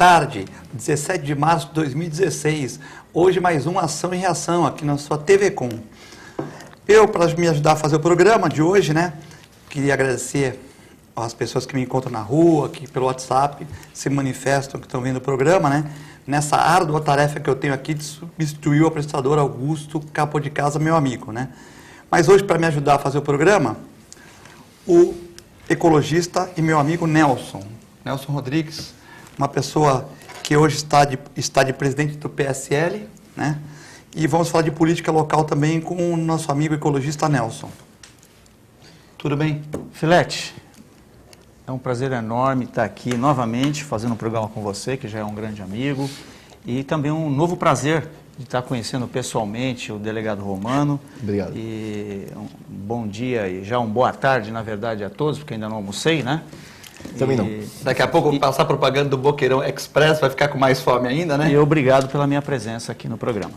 tarde, 17 de março de 2016. Hoje mais uma ação e reação aqui na sua TV Com. Para me ajudar a fazer o programa de hoje, né, queria agradecer às pessoas que me encontram na rua, que pelo WhatsApp se manifestam, que estão vendo o programa, né, nessa árdua tarefa que eu tenho aqui de substituir o apresentador Augusto Capo de Casa, meu amigo, né. Mas hoje, para me ajudar a fazer o programa, o ecologista e meu amigo Nelson Rodrigues, uma pessoa que hoje está de presidente do PSL, né? E vamos falar de política local também com o nosso amigo ecologista Nelson. Tudo bem? Filete, é um prazer enorme estar aqui novamente fazendo um programa com você, que já é um grande amigo, e também um novo prazer de estar conhecendo pessoalmente o delegado Romano. Obrigado. E um bom dia e já uma boa tarde, na verdade, a todos, porque ainda não almocei, né? Também não. Daqui a pouco eu vou passar propaganda do Boqueirão Express, vai ficar com mais fome ainda, né? E obrigado pela minha presença aqui no programa.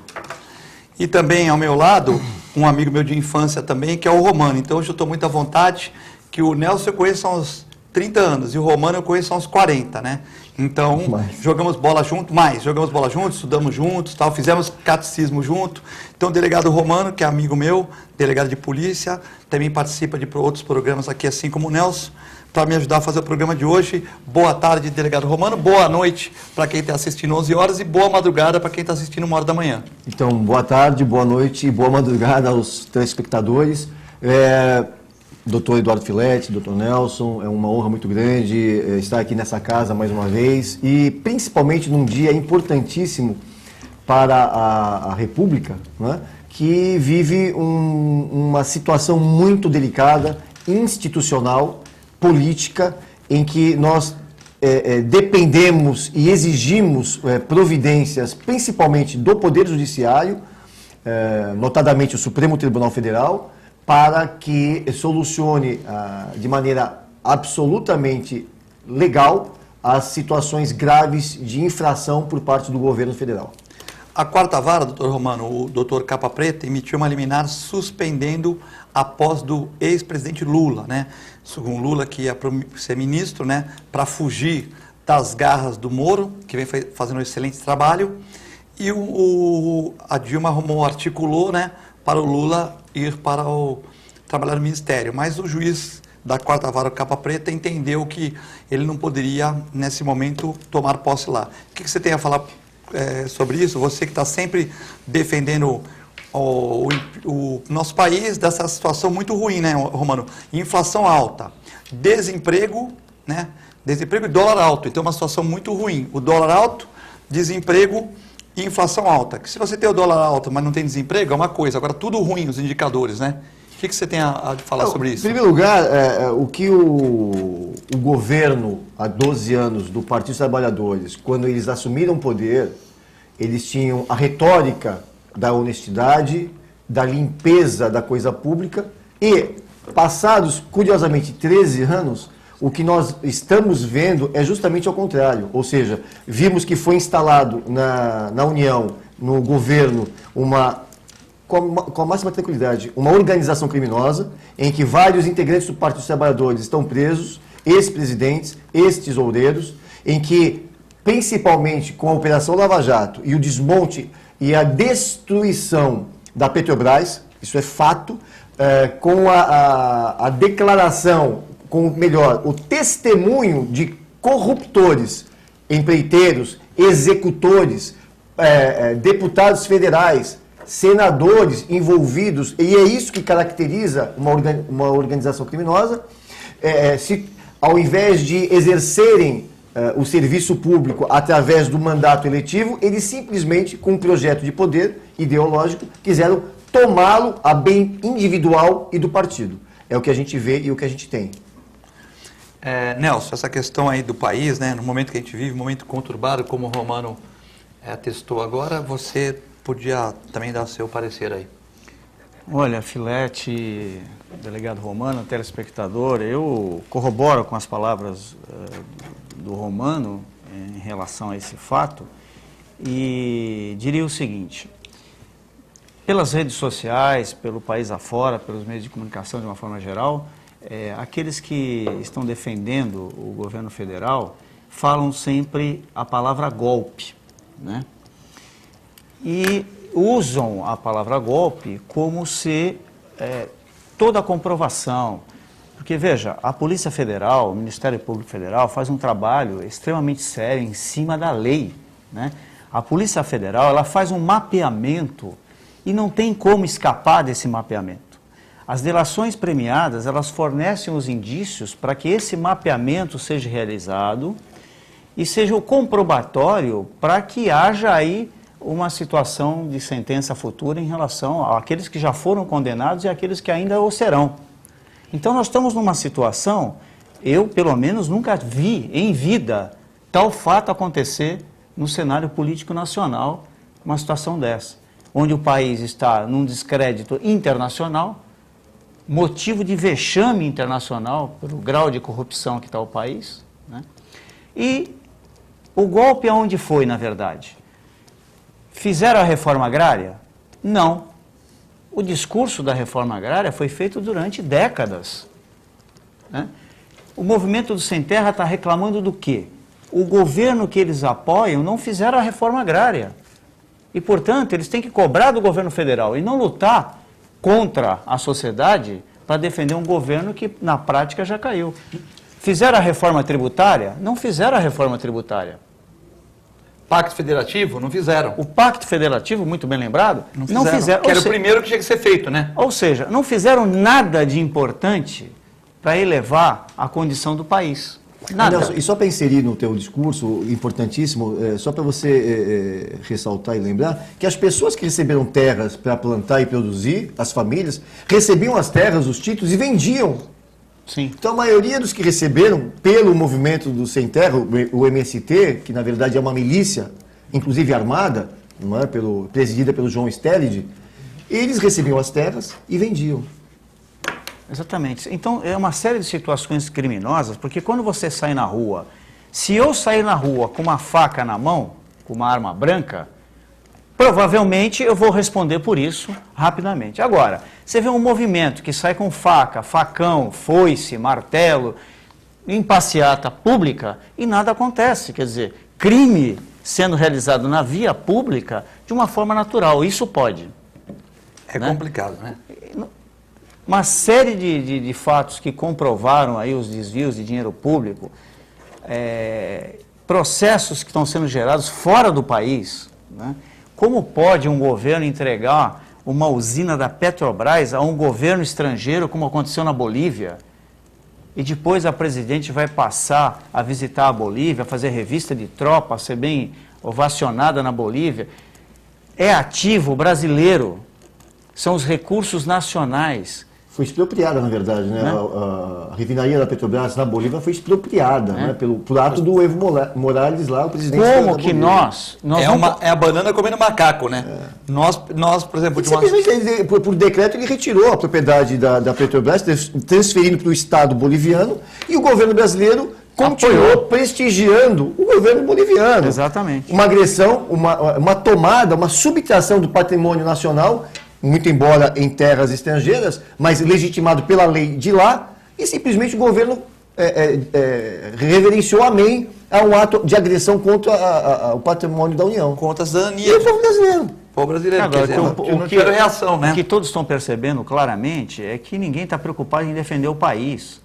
E também ao meu lado, um amigo meu de infância também, que é o Romano. Então hoje eu estou muito à vontade, que o Nelson eu conheço há uns 30 anos e o Romano eu conheço há uns 40, né? Então, jogamos bola juntos, estudamos juntos, tal, fizemos catecismo junto. Então, o delegado Romano, que é amigo meu, delegado de polícia, também participa de outros programas aqui, assim como o Nelson, para me ajudar a fazer o programa de hoje. Boa tarde, delegado Romano, boa noite para quem está assistindo 11 horas e boa madrugada para quem está assistindo 1 hora da manhã. Então, boa tarde, boa noite e boa madrugada aos telespectadores. Doutor Eduardo Filete, doutor Nelson, é uma honra muito grande estar aqui nessa casa mais uma vez e principalmente num dia importantíssimo para a República, né, que vive uma situação muito delicada, institucional, política, em que nós dependemos e exigimos providências, principalmente do Poder Judiciário, notadamente o Supremo Tribunal Federal, para que solucione de maneira absolutamente legal as situações graves de infração por parte do governo federal. A quarta vara, doutor Romano, o doutor Capa Preta, emitiu uma liminar suspendendo a posse do ex-presidente Lula, né? O Lula que ia ser ministro, né, para fugir das garras do Moro, que vem fazendo um excelente trabalho, e a Dilma articulou, né, para o Lula ir para trabalhar no Ministério. Mas o juiz da quarta vara, Capa Preta, entendeu que ele não poderia, nesse momento, tomar posse lá. O que você tem a falar sobre isso? Você que está sempre defendendo o nosso país dessa situação muito ruim, né, Romano? Inflação alta, desemprego, né? Desemprego e dólar alto. Então é uma situação muito ruim. O dólar alto, desemprego e inflação alta. Que se você tem o dólar alto, mas não tem desemprego, é uma coisa. Agora, tudo ruim, os indicadores, né? O que você tem a falar sobre isso? Em primeiro lugar, o que o governo, há 12 anos, do Partido dos Trabalhadores, quando eles assumiram o poder, eles tinham a retórica da honestidade, da limpeza da coisa pública e, passados, curiosamente, 13 anos, o que nós estamos vendo é justamente ao contrário. Ou seja, vimos que foi instalado na União, no governo, com a máxima tranquilidade, uma organização criminosa em que vários integrantes do Partido dos Trabalhadores estão presos, ex-presidentes, ex-tesoureiros, em que, principalmente com a Operação Lava Jato e o desmonte e a destruição da Petrobras, isso é fato, com a declaração, o testemunho de corruptores, empreiteiros, executores, deputados federais, senadores envolvidos, e é isso que caracteriza uma organização criminosa, ao invés de exercerem o serviço público através do mandato eletivo, eles simplesmente, com um projeto de poder ideológico, quiseram tomá-lo a bem individual e do partido. É o que a gente vê e o que a gente tem. Nelson, essa questão aí do país, né, no momento que a gente vive, um momento conturbado, como o Romano atestou agora, você podia também dar seu parecer aí. Olha, Filete, delegado Romano, telespectador, eu corroboro com as palavras do Romano em relação a esse fato e diria o seguinte: pelas redes sociais, pelo país afora, pelos meios de comunicação de uma forma geral, aqueles que estão defendendo o governo federal falam sempre a palavra golpe, né? E usam a palavra golpe como se toda a comprovação. Porque, veja, a Polícia Federal, o Ministério Público Federal faz um trabalho extremamente sério em cima da lei, né? A Polícia Federal, ela faz um mapeamento e não tem como escapar desse mapeamento. As delações premiadas, elas fornecem os indícios para que esse mapeamento seja realizado e seja o comprobatório para que haja aí uma situação de sentença futura em relação àqueles que já foram condenados e àqueles que ainda o serão. Então nós estamos numa situação, eu pelo menos nunca vi em vida tal fato acontecer no cenário político nacional, uma situação dessa, onde o país está num descrédito internacional, motivo de vexame internacional pelo grau de corrupção que está o país, né? E o golpe aonde foi, na verdade? Fizeram a reforma agrária? Não. O discurso da reforma agrária foi feito durante décadas, né? O movimento do Sem Terra está reclamando do quê? O governo que eles apoiam não fizeram a reforma agrária. E, portanto, eles têm que cobrar do governo federal e não lutar contra a sociedade para defender um governo que, na prática, já caiu. Fizeram a reforma tributária? Não fizeram a reforma tributária. Pacto Federativo? Não fizeram. O Pacto Federativo, muito bem lembrado, não fizeram. Que era o primeiro que tinha que ser feito, né? Ou seja, não fizeram nada de importante para elevar a condição do país. Nada. Nelson, e só para inserir no teu discurso, importantíssimo, só para você ressaltar e lembrar, que as pessoas que receberam terras para plantar e produzir, as famílias, recebiam as terras, os títulos e vendiam. Sim. Então a maioria dos que receberam pelo movimento do Sem Terra, o MST, que na verdade é uma milícia, inclusive armada, não é? Presidida pelo João Stelid, eles recebiam as terras e vendiam. Exatamente. Então é uma série de situações criminosas, porque quando você sai na rua, se eu sair na rua com uma faca na mão, com uma arma branca, provavelmente eu vou responder por isso rapidamente. Agora, você vê um movimento que sai com faca, facão, foice, martelo, em passeata pública e nada acontece. Quer dizer, crime sendo realizado na via pública de uma forma natural. Isso pode. É, né? Complicado, né? Uma série de fatos que comprovaram aí os desvios de dinheiro público, processos que estão sendo gerados fora do país, né? Como pode um governo entregar uma usina da Petrobras a um governo estrangeiro, como aconteceu na Bolívia, e depois a presidente vai passar a visitar a Bolívia, fazer revista de tropa, ser bem ovacionada na Bolívia? É ativo brasileiro, são os recursos nacionais. Foi expropriada, na verdade, né? A refinaria da Petrobras na Bolívia foi expropriada, né? Por ato do Evo Morales lá, o presidente da Bolívia. Como que nós é a banana comendo macaco, né? Nós, por exemplo... Simplesmente, por decreto, ele retirou a propriedade da Petrobras, transferindo para o Estado boliviano, e o governo brasileiro continuou prestigiando o governo boliviano. Exatamente. Uma agressão, uma tomada, uma subtração do patrimônio nacional, muito embora em terras estrangeiras, mas legitimado pela lei de lá, e simplesmente o governo reverenciou amém a um ato de agressão contra o patrimônio da União. Contra a cidadania. E o povo brasileiro. O povo brasileiro. Agora, quer dizer, não tiveram reação, né? O que todos estão percebendo claramente é que ninguém está preocupado em defender o país.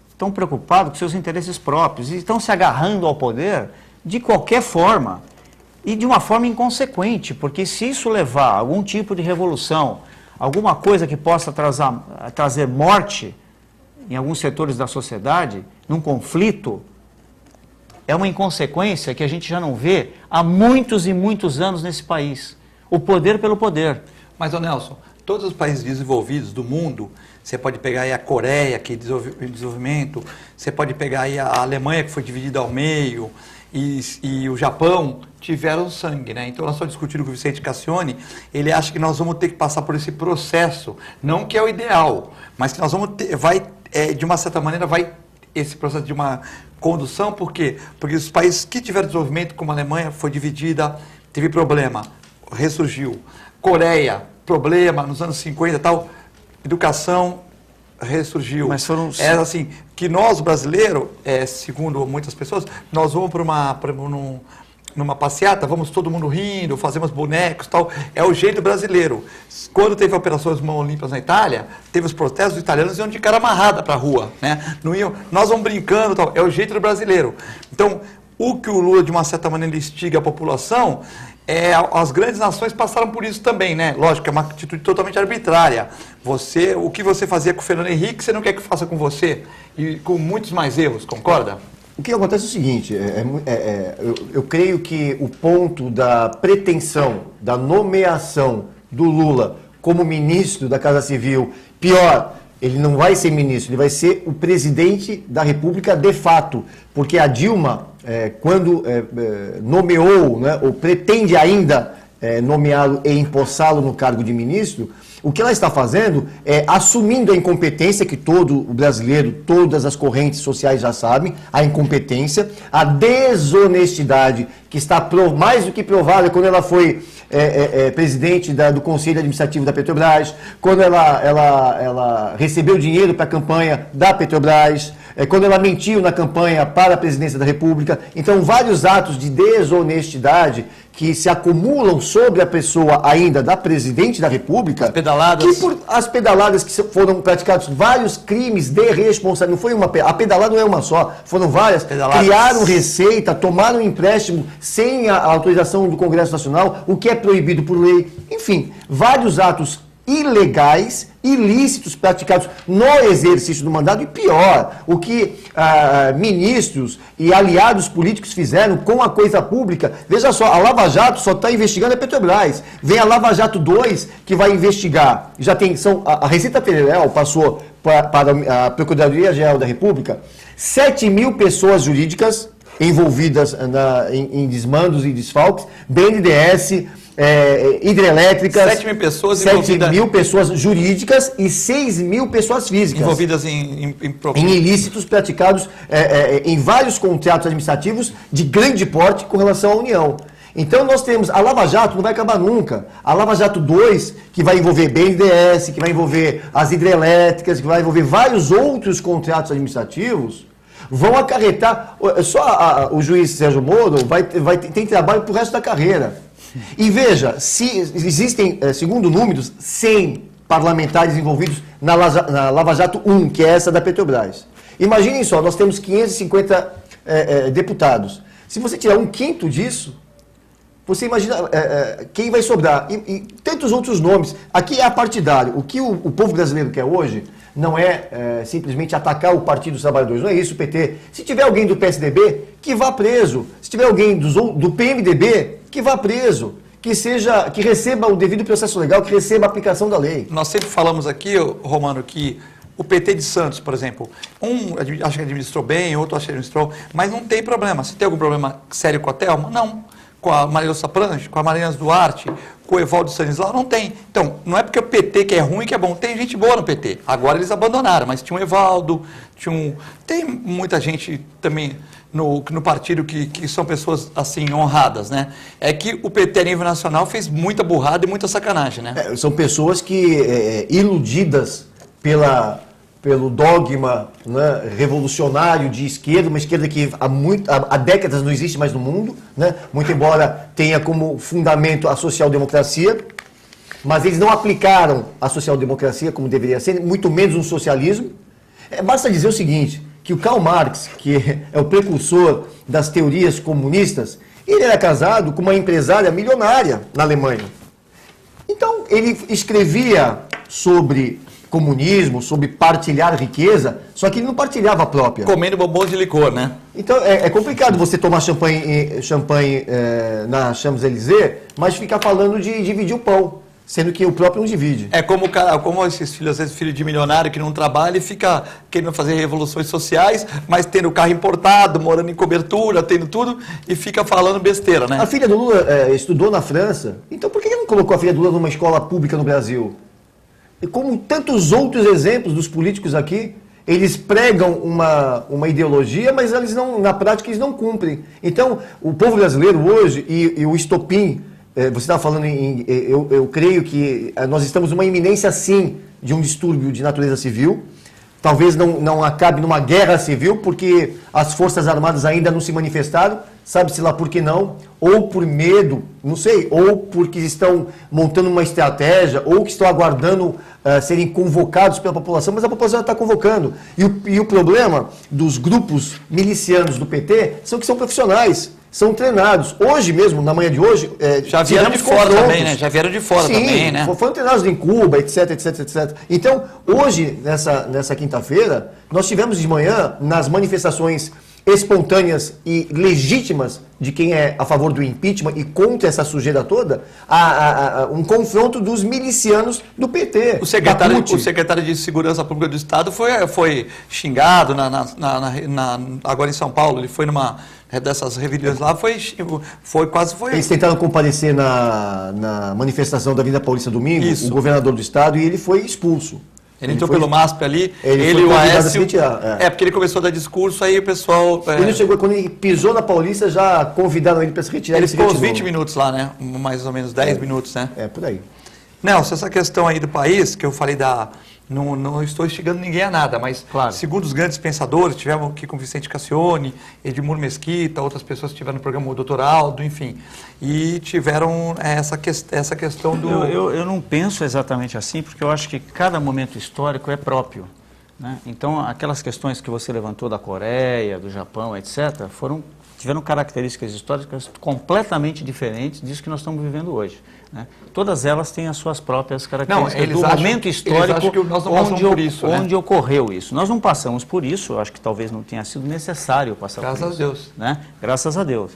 Estão preocupados com seus interesses próprios e estão se agarrando ao poder de qualquer forma. E de uma forma inconsequente, porque se isso levar a algum tipo de revolução, alguma coisa que possa trazer morte em alguns setores da sociedade, num conflito, é uma inconsequência que a gente já não vê há muitos e muitos anos nesse país. O poder pelo poder. Mas, ô Nelson, todos os países desenvolvidos do mundo, você pode pegar aí a Coreia, que é em desenvolvimento, você pode pegar aí a Alemanha, que foi dividida ao meio, e o Japão tiveram sangue, né? Então nós estamos discutindo com o Vicente Cassione, ele acha que nós vamos ter que passar por esse processo, não que é o ideal, mas que nós vamos ter, de uma certa maneira, esse processo de uma condução, por quê? Porque os países que tiveram desenvolvimento, como a Alemanha, foi dividida, teve problema, ressurgiu. Coreia, problema, nos anos 50 e tal, educação, ressurgiu. Mas foram... É assim, que nós brasileiros, segundo muitas pessoas, nós vamos numa passeata, vamos todo mundo rindo, fazemos bonecos e tal. É o jeito brasileiro. Quando teve a Operações Mãos Limpas na Itália, teve os protestos, os italianos iam de cara amarrada para a rua, né? Não iam, nós vamos brincando e tal. É o jeito do brasileiro. Então, o que o Lula, de uma certa maneira, instiga a população, as grandes nações passaram por isso também, né? Lógico que é uma atitude totalmente arbitrária. O que você fazia com o Fernando Henrique, você não quer que faça com você. E com muitos mais erros, concorda? O que acontece é o seguinte, eu creio que o ponto da pretensão, da nomeação do Lula como ministro da Casa Civil, pior, ele não vai ser ministro, ele vai ser o presidente da República de fato, porque a Dilma, quando nomeou, né, ou pretende ainda nomeá-lo e empossá-lo no cargo de ministro, o que ela está fazendo é assumindo a incompetência, que todo o brasileiro, todas as correntes sociais já sabem, a incompetência, a desonestidade, que está mais do que provada quando ela foi presidente do Conselho Administrativo da Petrobras, quando ela recebeu dinheiro para a campanha da Petrobras, quando ela mentiu na campanha para a presidência da República. Então, vários atos de desonestidade que se acumulam sobre a pessoa ainda da presidente da República. As pedaladas. As pedaladas que foram praticados, vários crimes de responsabilidade. Não foi uma, a pedalada não é uma só, foram várias. Pedaladas. Criaram receita, tomaram empréstimo sem a autorização do Congresso Nacional, o que é proibido por lei. Enfim, vários atos ilegais, ilícitos praticados no exercício do mandato, e pior, o que ministros e aliados políticos fizeram com a coisa pública. Veja só, a Lava Jato só está investigando a Petrobras. Vem a Lava Jato 2, que vai investigar. Já tem, a Receita Federal passou para a Procuradoria-Geral da República 7.000 pessoas jurídicas envolvidas em desmandos e desfalques, BNDES, hidrelétricas, 7.000 pessoas 7.000 pessoas jurídicas e 6.000 pessoas físicas envolvidas em ilícitos praticados em vários contratos administrativos de grande porte com relação à União. Então nós temos, a Lava Jato não vai acabar nunca. A Lava Jato 2, que vai envolver BNDES, que vai envolver as hidrelétricas, que vai envolver vários outros contratos administrativos, vão acarretar, só o juiz Sérgio Moro tem trabalho para o resto da carreira. E veja, se existem, segundo números, 100 parlamentares envolvidos na Lava Jato 1, que é essa da Petrobras. Imaginem só, nós temos 550 deputados. Se você tirar 1/5 disso, você imagina quem vai sobrar. E tantos outros nomes. Aqui é apartidário. O que o povo brasileiro quer hoje não é simplesmente atacar o Partido dos Trabalhadores, não é isso o PT. Se tiver alguém do PSDB, que vá preso. Se tiver alguém do PMDB, que vá preso. Que receba o devido processo legal, que receba a aplicação da lei. Nós sempre falamos aqui, Romano, que o PT de Santos, por exemplo, acho que administrou bem, outro acho que administrou, mas não tem problema. Se tem algum problema sério com a Thelma, não. Com a Maria Lúcia Prange, com a Mariana Duarte, com o Evaldo Stanislau, não tem. Então, não é porque o PT que é ruim que é bom. Tem gente boa no PT. Agora eles abandonaram, mas tinha um Evaldo, tem muita gente também no partido que são pessoas, assim, honradas, né? É que o PT a nível nacional fez muita burrada e muita sacanagem, né? São pessoas que, iludidas pelo dogma, né, revolucionário de esquerda, uma esquerda que há décadas não existe mais no mundo, né, muito embora tenha como fundamento a social-democracia, mas eles não aplicaram a social-democracia como deveria ser, muito menos um socialismo. Basta dizer o seguinte, que o Karl Marx, que é o precursor das teorias comunistas, ele era casado com uma empresária milionária na Alemanha. Então, ele escrevia sobre comunismo, sobre partilhar riqueza, só que ele não partilhava a própria. Comendo bombons de licor, né? Então é complicado você tomar champanhe na Champs-Élysées, mas ficar falando de dividir o pão, sendo que o próprio não divide. É como esses filhos, às vezes filho de milionário que não trabalha e fica querendo fazer revoluções sociais, mas tendo carro importado, morando em cobertura, tendo tudo, e fica falando besteira, né? A filha do Lula estudou na França, então por que ele não colocou a filha do Lula numa escola pública no Brasil? E como tantos outros exemplos dos políticos aqui, eles pregam uma ideologia, mas eles não, na prática eles não cumprem. Então, o povo brasileiro hoje, e o estopim, você estava falando eu creio que nós estamos numa iminência, sim, de um distúrbio de natureza civil. talvez não acabe numa guerra civil, porque as Forças Armadas ainda não se manifestaram, sabe-se lá por que não, ou por medo, não sei, ou porque estão montando uma estratégia, ou que estão aguardando serem convocados pela população, mas a população já está convocando. E o problema dos grupos milicianos do PT são que são profissionais, são treinados. Hoje mesmo, na manhã de hoje... já vieram de fora também, né? Já vieram de fora também, né? Foram treinados em Cuba, etc, etc, etc. Então, hoje, nessa quinta-feira, nós tivemos de manhã, nas manifestações espontâneas e legítimas de quem é a favor do impeachment e contra essa sujeira toda, um confronto dos milicianos do PT. O secretário de Segurança Pública do Estado foi xingado agora em São Paulo. Ele foi numa dessas rebeliões lá, quase foi... Eles tentaram comparecer na manifestação da Avenida Paulista domingo, Isso. O governador do estado, e ele foi expulso. Ele entrou pelo MASP ali, ele e o Aécio... porque ele começou a dar discurso, aí o pessoal... Ele chegou, quando ele pisou na Paulista, já convidaram ele para se retirar. Ele ficou uns 20 minutos lá, né? Mais ou menos 10 minutos, né? Por aí. Nelson, essa questão aí do país, que eu falei não estou instigando ninguém a nada, mas claro, segundo os grandes pensadores, tivemos aqui com Vicente Cassione, Edmur Mesquita, outras pessoas que estiveram no programa, o Dr. Aldo, enfim, e tiveram essa questão do... Eu não penso exatamente assim, porque eu acho que cada momento histórico é próprio, né? Então, aquelas questões que você levantou da Coreia, do Japão, etc., tiveram características históricas completamente diferentes disso que nós estamos vivendo hoje, né? Todas elas têm as suas próprias características do momento histórico que nós não passamos por isso, onde ocorreu isso. Nós não passamos por isso, eu acho que talvez não tenha sido necessário passar por isso. Graças a Deus. Né? Graças a Deus.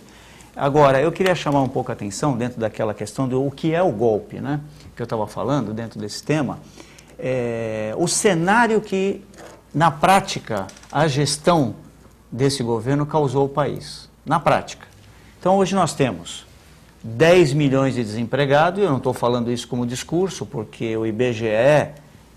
Agora, eu queria chamar um pouco a atenção dentro daquela questão do o que é o golpe, né? Que eu estava falando dentro desse tema. O cenário que, na prática, a gestão desse governo causou ao país. Na prática. Então, hoje nós temos 10 milhões de desempregados, e eu não estou falando isso como discurso, porque o IBGE,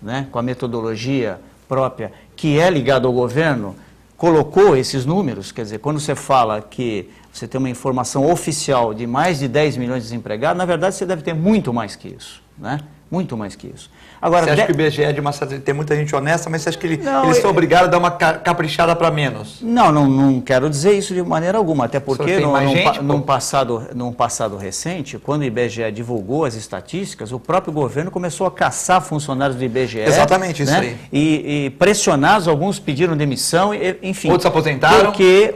né, com a metodologia própria, que é ligado ao governo, colocou esses números. Quer dizer, quando você fala que você tem uma informação oficial de mais de 10 milhões de desempregados, na verdade você deve ter muito mais que isso, né? Muito mais que isso. Agora, você acha que o IBGE, de uma certa, tem muita gente honesta, mas você acha que eles são obrigados a dar uma caprichada para menos? Não quero dizer isso de maneira alguma, até porque num passado recente, quando o IBGE divulgou as estatísticas, o próprio governo começou a caçar funcionários do IBGE. Exatamente, isso, né? Aí. E pressionados, alguns pediram demissão, enfim. Outros aposentaram. Porque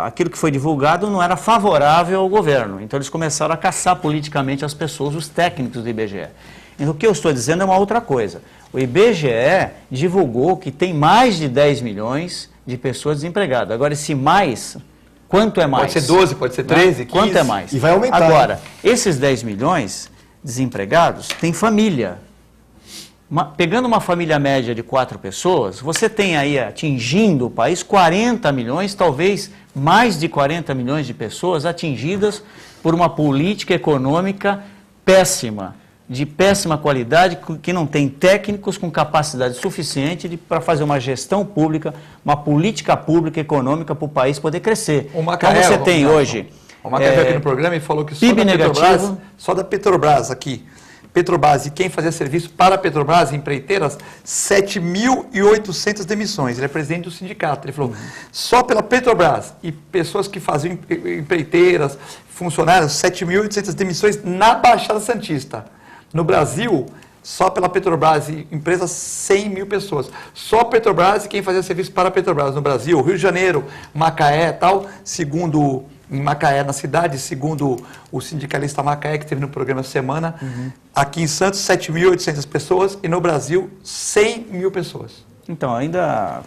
aquilo que foi divulgado não era favorável ao governo. Então eles começaram a caçar politicamente as pessoas, os técnicos do IBGE. Então, o que eu estou dizendo é uma outra coisa. O IBGE divulgou que tem mais de 10 milhões de pessoas desempregadas. Agora, esse mais, quanto é mais? Pode ser 12, pode ser 13, 15. Quanto é mais? E vai aumentar. Agora, esses 10 milhões desempregados têm família. Pegando uma família média de 4 pessoas, você tem aí, atingindo o país, 40 milhões, talvez mais de 40 milhões de pessoas atingidas por uma política econômica péssima, de péssima qualidade, que não tem técnicos com capacidade suficiente para fazer uma gestão pública, uma política pública econômica para o país poder crescer. Então você tem hoje... O Macaé veio aqui no programa e falou que só da Petrobras aqui, Petrobras, e quem fazia serviço para a Petrobras, empreiteiras, 7.800 demissões. Ele é presidente do sindicato. Ele falou, só pela Petrobras e pessoas que faziam empreiteiras, funcionários, 7.800 demissões na Baixada Santista. No Brasil, só pela Petrobras e empresas, 100 mil pessoas. Só a Petrobras e quem fazia serviço para a Petrobras. No Brasil, Rio de Janeiro, Macaé e tal, segundo... Em Macaé, na cidade, segundo o sindicalista Macaé, que teve no programa Semana, aqui em Santos, 7.800 pessoas, e no Brasil, 100 mil pessoas. Então, ainda,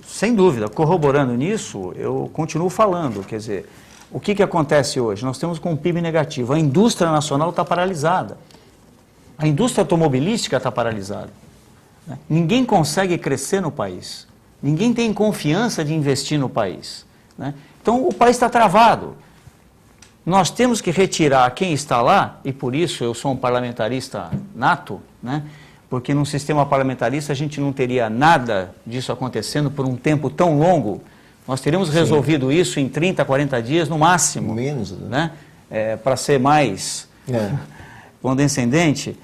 sem dúvida, corroborando nisso, eu continuo falando, quer dizer, o que acontece hoje? Nós temos com um PIB negativo, a indústria nacional está paralisada, a indústria automobilística está paralisada, né? Ninguém consegue crescer no país, ninguém tem confiança de investir no país, né? Então, o país está travado. Nós temos que retirar quem está lá, e por isso eu sou um parlamentarista nato, né? Porque num sistema parlamentarista a gente não teria nada disso acontecendo por um tempo tão longo. Nós teríamos resolvido isso em 30, 40 dias no máximo. Menos, né? Para ser mais condescendente.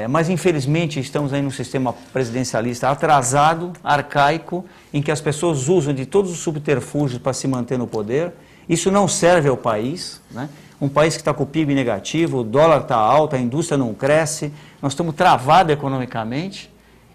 Mas, infelizmente, estamos aí num sistema presidencialista atrasado, arcaico, em que as pessoas usam de todos os subterfúgios para se manter no poder. Isso não serve ao país, né? Um país que está com o PIB negativo, o dólar está alto, a indústria não cresce, nós estamos travados economicamente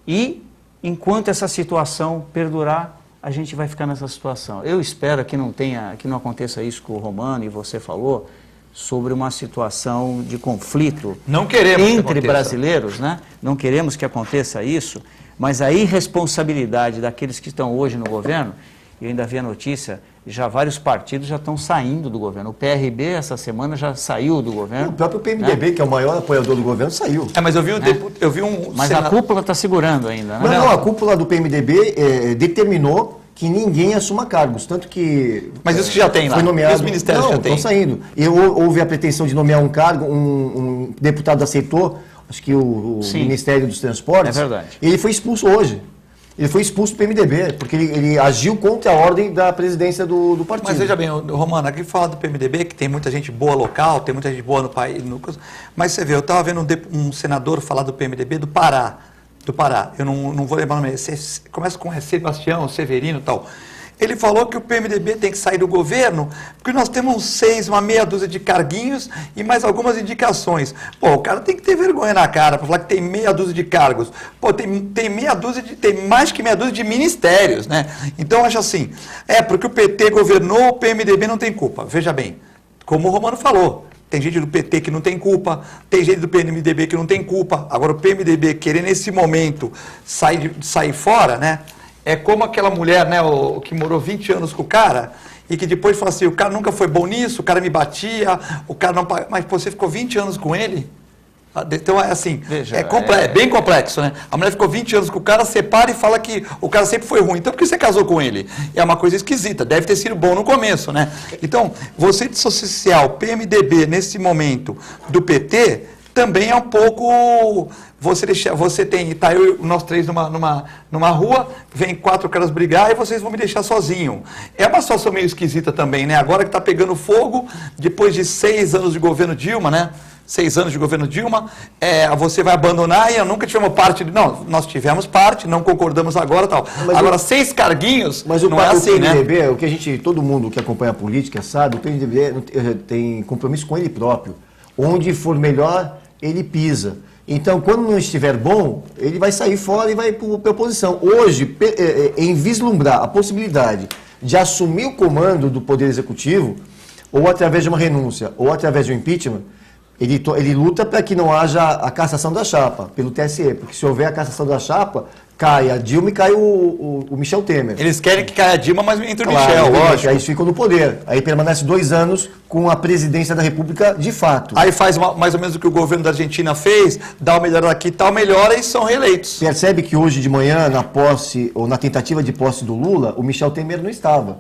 e, enquanto essa situação perdurar, a gente vai ficar nessa situação. Eu espero que não aconteça isso que o Romano e você falou, sobre uma situação de conflito não queremos entre brasileiros, né? Não queremos que aconteça isso, mas a irresponsabilidade daqueles que estão hoje no governo, eu ainda vi a notícia, já vários partidos já estão saindo do governo. O PRB, essa semana, já saiu do governo. O próprio PMDB, que é o maior apoiador do governo, saiu. Mas eu vi um... Mas a cúpula está segurando ainda, né? Não, a cúpula do PMDB determinou que ninguém assuma cargos, tanto que... Mas isso que já tem lá, foi nomeado, e os ministérios já tem? Estão saindo. Houve a pretensão de nomear um cargo, um deputado aceitou, acho que o Ministério dos Transportes. É verdade. Ele foi expulso hoje. Ele foi expulso do PMDB, porque ele agiu contra a ordem da presidência do partido. Mas veja bem, Romano, aqui fala do PMDB, que tem muita gente boa local, tem muita gente boa no país, mas você vê, eu estava vendo um senador falar do PMDB do Pará, eu não vou lembrar o nome, começa com Sebastião, Severino e tal. Ele falou que o PMDB tem que sair do governo, porque nós temos uma meia dúzia de carguinhos e mais algumas indicações. Pô, o cara tem que ter vergonha na cara para falar que tem meia dúzia de cargos. Pô, tem mais que meia dúzia de ministérios, né? Então, eu acho assim, porque o PT governou, o PMDB não tem culpa. Veja bem, como o Romano falou, tem gente do PT que não tem culpa, tem gente do PMDB que não tem culpa. Agora, o PMDB querer, nesse momento, sair fora, né? É como aquela mulher, né, que morou 20 anos com o cara e que depois fala assim, o cara nunca foi bom nisso, o cara me batia, o cara não... Mas você ficou 20 anos com ele? Então, é assim, Veja, é bem complexo, né? A mulher ficou 20 anos com o cara, separa e fala que o cara sempre foi ruim. Então, por que você casou com ele? É uma coisa esquisita, deve ter sido bom no começo, né? Então, você dissociar o PMDB nesse momento do PT também é um pouco... Você tem, tá nós três numa rua, vem 4 caras brigar e vocês vão me deixar sozinho. É uma situação meio esquisita também, né? Agora que está pegando fogo, depois de 6 anos de governo Dilma, né? 6 anos de governo Dilma, você vai abandonar e eu nunca tivemos parte... Não, nós tivemos parte, não concordamos agora e tal. Agora, 6 carguinhos, não é assim, né? O PMDB, o que todo mundo que acompanha a política sabe, o PMDB tem compromisso com ele próprio. Onde for melhor, ele pisa. Então, quando não estiver bom, ele vai sair fora e vai para a oposição. Hoje, em vislumbrar a possibilidade de assumir o comando do Poder Executivo, ou através de uma renúncia, ou através de um impeachment, ele luta para que não haja a cassação da chapa pelo TSE, porque se houver a cassação da chapa, cai a Dilma e cai o Michel Temer. Eles querem que caia a Dilma, mas entre o Claro, Michel, lógico. Aí eles ficam no poder. Aí permanece 2 anos com a presidência da República de fato. Aí faz mais ou menos o que o governo da Argentina fez, dá uma melhora aqui, tal, melhora e são reeleitos. Percebe que hoje de manhã, na posse, ou na tentativa de posse do Lula, o Michel Temer não estava.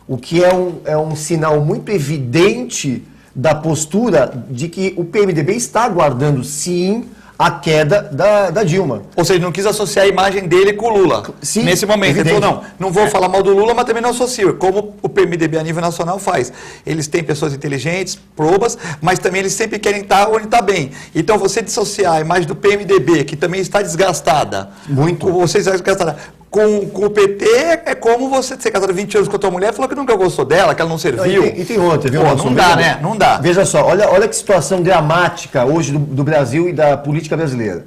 O que é um sinal muito evidente da postura de que o PMDB está aguardando, sim, a queda da Dilma. Ou seja, não quis associar a imagem dele com o Lula. Sim, nesse momento. evidente. Ele falou, não vou falar mal do Lula, mas também não associo. Como o PMDB a nível nacional faz. Eles têm pessoas inteligentes, probas, mas também eles sempre querem estar onde está bem. Então, você dissociar a imagem do PMDB, que também está desgastada. Muito. Você está desgastada. Com o PT, é como você ser casado 20 anos com a tua mulher, falou que nunca gostou dela, que ela não serviu. E tem outra, viu? Pô, não dá, né? Não dá. Veja só, olha que situação dramática hoje do Brasil e da política brasileira.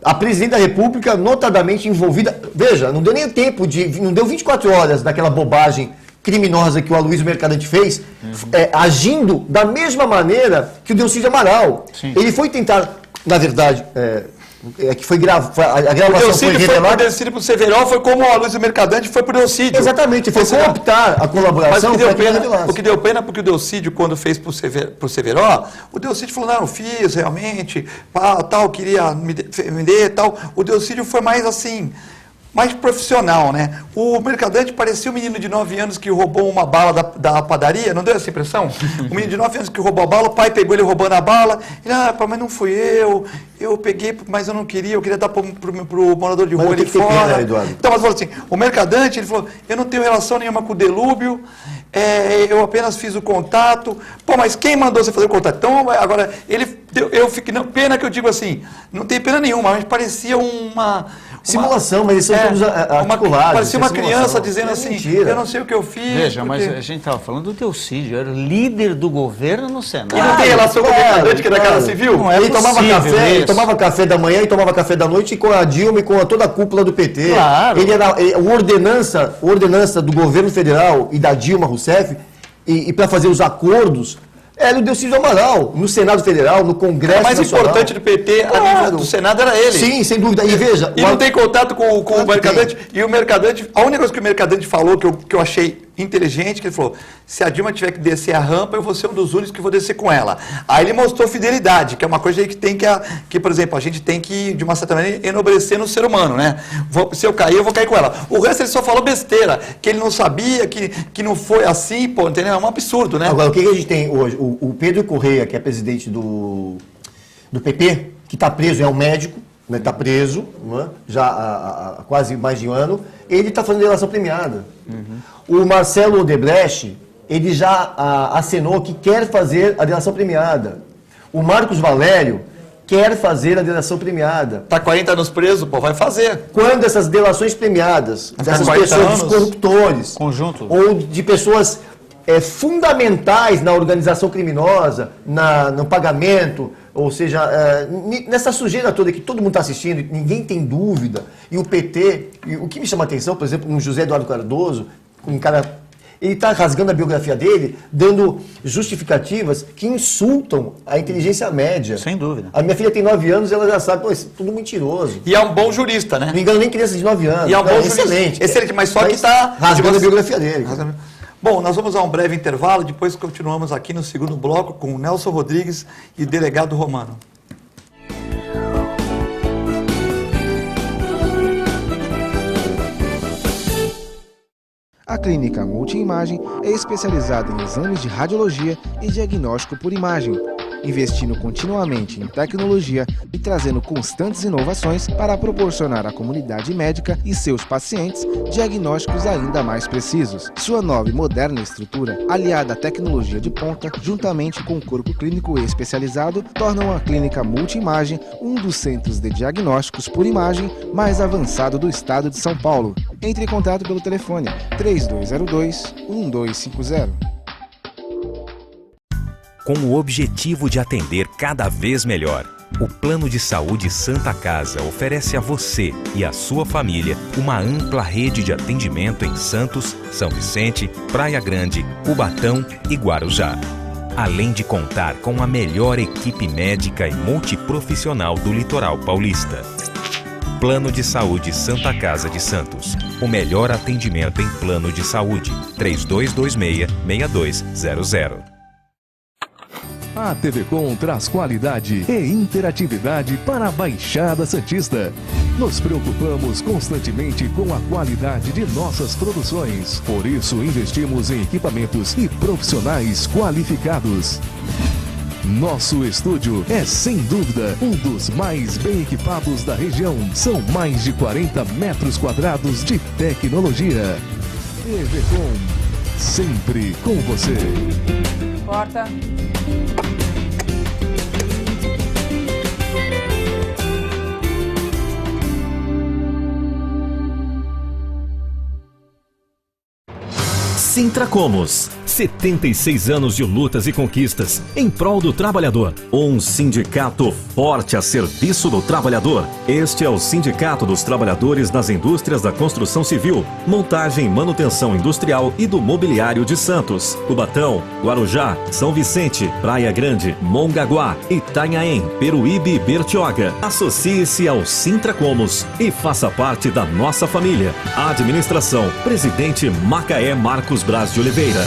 A presidente da República, notadamente envolvida... Veja, não deu nem tempo não deu 24 horas daquela bobagem criminosa que o Aloysio Mercadante fez, agindo da mesma maneira que o Delcídio Amaral. Sim. Ele foi tentar, na verdade... que foi a gravação foi revelada. O Delcídio pro Severo foi como o Aloysio Mercadante foi pro Delcídio. Exatamente, foi cooptar a colaboração. Mas o que deu pena, porque o Delcídio, quando fez pro Severo, o Delcídio falou, não, eu fiz realmente, tal, queria me defender, tal. O Delcídio foi mais assim, mais profissional, né? O Mercadante parecia um menino de 9 anos que roubou uma bala da padaria, não deu essa impressão? O menino de 9 anos que roubou a bala, o pai pegou ele roubando a bala, ele, mas não fui eu peguei, mas eu não queria, eu queria dar pro morador de rua ali fora. Eduardo. Então, mas falou assim, o Mercadante, ele falou, eu não tenho relação nenhuma com o Delúbio, eu apenas fiz o contato. Pô, mas quem mandou você fazer o contato? Então, agora, eu fiquei, não, pena que eu digo assim, não tem pena nenhuma, mas parecia uma simulação, mas eles são todos articulados. Parecia uma criança dizendo assim, mentira. Eu não sei o que eu fiz. Veja, mas a gente estava falando do Teocídio, era líder do governo no Senado. E não tem relação com o mercadante que é da Casa Civil? Não é Ele tomava possível café, ele isso. tomava café da manhã e tomava café da noite com a Dilma e com toda a cúpula do PT. Claro. Ele era ordenança do governo federal e da Dilma Rousseff e para fazer os acordos. Era o Delcídio Amaral, no Senado Federal, no Congresso O mais Nacional. importante do PT, a nível do Senado, era ele. Sim, sem dúvida. E veja... E não tem contato com o mercadante. Tem. E o mercadante, a única coisa que o mercadante falou, que eu achei inteligente, que ele falou, se a Dilma tiver que descer a rampa, eu vou ser um dos únicos que vou descer com ela. Aí ele mostrou fidelidade, que é uma coisa aí que tem que, por exemplo, a gente tem que, de uma certa maneira, enobrecer no ser humano, né? Se eu cair, eu vou cair com ela. O resto ele só falou besteira, que ele não sabia, que não foi assim, pô, entendeu? É um absurdo, né? Agora, o que a gente tem hoje? O Pedro Correia, que é presidente do PP, que está preso, é um médico, está preso, né, já há quase mais de um ano, ele está fazendo delação premiada. O Marcelo Odebrecht, ele já acenou que quer fazer a delação premiada. O Marcos Valério quer fazer a delação premiada. Tá 40 anos preso, pô, vai fazer. Quando essas delações premiadas, dessas 40 pessoas, dos anos, corruptores, conjunto. ou de pessoas fundamentais na organização criminosa, no pagamento, ou seja, nessa sujeira toda que todo mundo está assistindo, ninguém tem dúvida, e o PT, e o que me chama a atenção, por exemplo, no José Eduardo Cardoso, um cara, ele está rasgando a biografia dele, dando justificativas que insultam a inteligência média. Sem dúvida. A minha filha tem 9 anos, ela já sabe, pô, isso é tudo mentiroso. E é um bom jurista, né? Não engano nem criança de 9 anos. E é um bom jurista. Excelente. Excelente, mas só que está rasgando a biografia dele. Bom, nós vamos a um breve intervalo, depois continuamos aqui no segundo bloco com o Nelson Rodrigues e o delegado Romano. A Clínica Multiimagem é especializada em exames de radiologia e diagnóstico por imagem, investindo continuamente em tecnologia e trazendo constantes inovações para proporcionar à comunidade médica e seus pacientes diagnósticos ainda mais precisos. Sua nova e moderna estrutura, aliada à tecnologia de ponta, juntamente com o corpo clínico especializado, tornam a Clínica Multiimagem um dos centros de diagnósticos por imagem mais avançado do estado de São Paulo. Entre em contato pelo telefone 3202-1250. Com o objetivo de atender cada vez melhor, o Plano de Saúde Santa Casa oferece a você e a sua família uma ampla rede de atendimento em Santos, São Vicente, Praia Grande, Cubatão e Guarujá. Além de contar com a melhor equipe médica e multiprofissional do litoral paulista. Plano de Saúde Santa Casa de Santos. O melhor atendimento em plano de saúde. 3226-6200. A TV Com traz qualidade e interatividade para a Baixada Santista. Nos preocupamos constantemente com a qualidade de nossas produções. Por isso, investimos em equipamentos e profissionais qualificados. Nosso estúdio é, sem dúvida, um dos mais bem equipados da região. São mais de 40 metros quadrados de tecnologia. TV Com, sempre com você. Corta. Sintracomos, 76 anos de lutas e conquistas em prol do trabalhador. Um sindicato forte a serviço do trabalhador. Este é o Sindicato dos Trabalhadores nas Indústrias da Construção Civil, Montagem e Manutenção Industrial e do Mobiliário de Santos, Cubatão, Guarujá, São Vicente, Praia Grande, Mongaguá, Itanhaém, Peruíbe e Bertioga. Associe-se ao Sintracomos e faça parte da nossa família. Administração, Presidente Macaé Marcos Braz de Oliveira.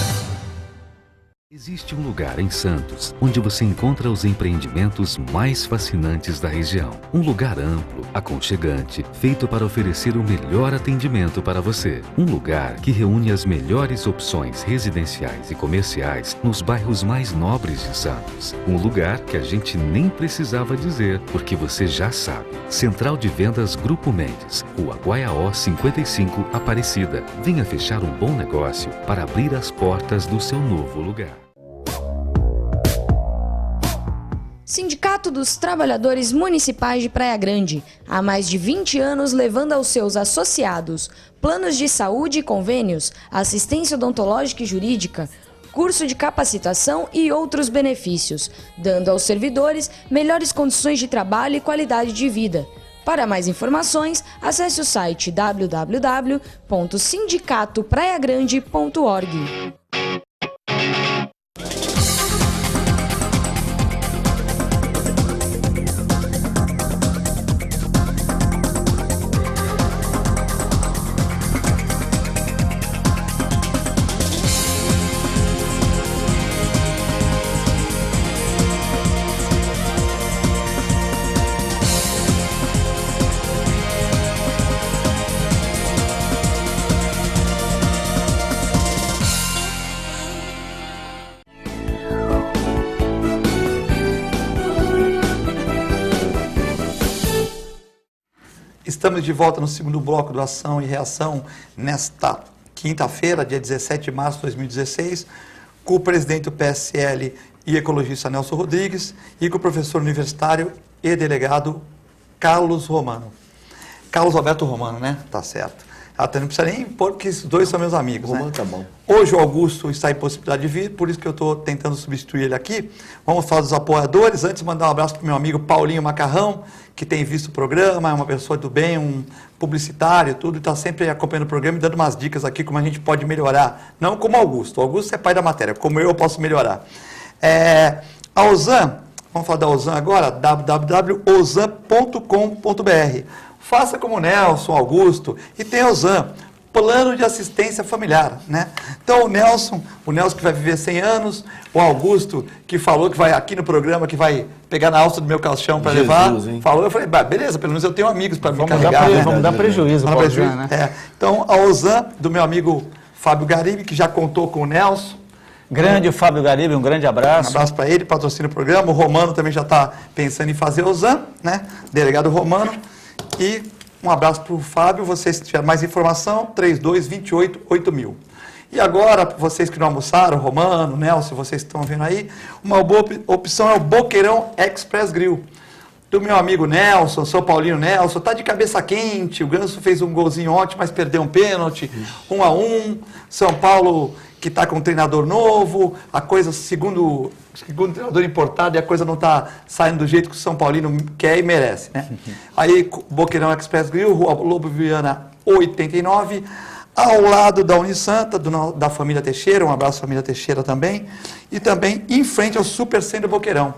Existe um lugar em Santos onde você encontra os empreendimentos mais fascinantes da região. Um lugar amplo, aconchegante, feito para oferecer o melhor atendimento para você. Um lugar que reúne as melhores opções residenciais e comerciais nos bairros mais nobres de Santos. Um lugar que a gente nem precisava dizer, porque você já sabe. Central de Vendas Grupo Mendes, Rua Guaiaó 55, Aparecida. Venha fechar um bom negócio para abrir as portas do seu novo lugar. Sindicato dos Trabalhadores Municipais de Praia Grande, há mais de 20 anos levando aos seus associados planos de saúde e convênios, assistência odontológica e jurídica, curso de capacitação e outros benefícios, dando aos servidores melhores condições de trabalho e qualidade de vida. Para mais informações, acesse o site www.sindicatopraiagrande.org. Estamos de volta no segundo bloco do Ação e Reação nesta quinta-feira, dia 17 de março de 2016, com o presidente do PSL e ecologista Nelson Rodrigues e com o professor universitário e delegado Carlos Romano. Carlos Alberto Romano, né? Tá certo. Até não precisa nem impor, porque esses dois são meus amigos, Romano, né? tá bom. Hoje o Augusto está em possibilidade de vir, por isso que eu estou tentando substituir ele aqui. Vamos falar dos apoiadores. Antes, mandar um abraço para o meu amigo Paulinho Macarrão, que tem visto o programa, é uma pessoa do bem, um publicitário, tudo, e está sempre acompanhando o programa e dando umas dicas aqui como a gente pode melhorar. Não como o Augusto. O Augusto é pai da matéria, como eu posso melhorar. A Ozan, vamos falar da Ozan agora, www.ozan.com.br. Faça como o Nelson, Augusto, e tem Ozan, plano de assistência familiar, né? Então o Nelson que vai viver 100 anos, o Augusto que falou que vai aqui no programa, que vai pegar na alça do meu caixão para levar, hein? falou, eu falei, beleza, pelo menos eu tenho amigos para me carregar, né? Vamos dar prejuízo para o Ozan, né? Então a Ozan, do meu amigo Fábio Garibe, que já contou com o Nelson. Grande Fábio Garibe, um grande abraço. Um abraço para ele, patrocina o programa. O Romano também já está pensando em fazer Ozan, né? Delegado Romano. E um abraço para o Fábio. Vocês que tiverem mais informação, 3228-8000. E agora, vocês que não almoçaram, Romano, Nelson, vocês que estão vendo aí, uma boa opção é o Boqueirão Express Grill. Do meu amigo Nelson, São Paulino Nelson, tá de cabeça quente. O Ganso fez um golzinho ontem, mas perdeu um pênalti, 1-1. São Paulo, que está com um treinador novo, a coisa, segundo treinador importado, e a coisa não está saindo do jeito que o São Paulino quer e merece, né? Aí, Boqueirão Express Grill, Rua Lobo Viana 89, ao lado da Unisanta, da família Teixeira, um abraço família Teixeira também, e também em frente ao Super Centro Boqueirão.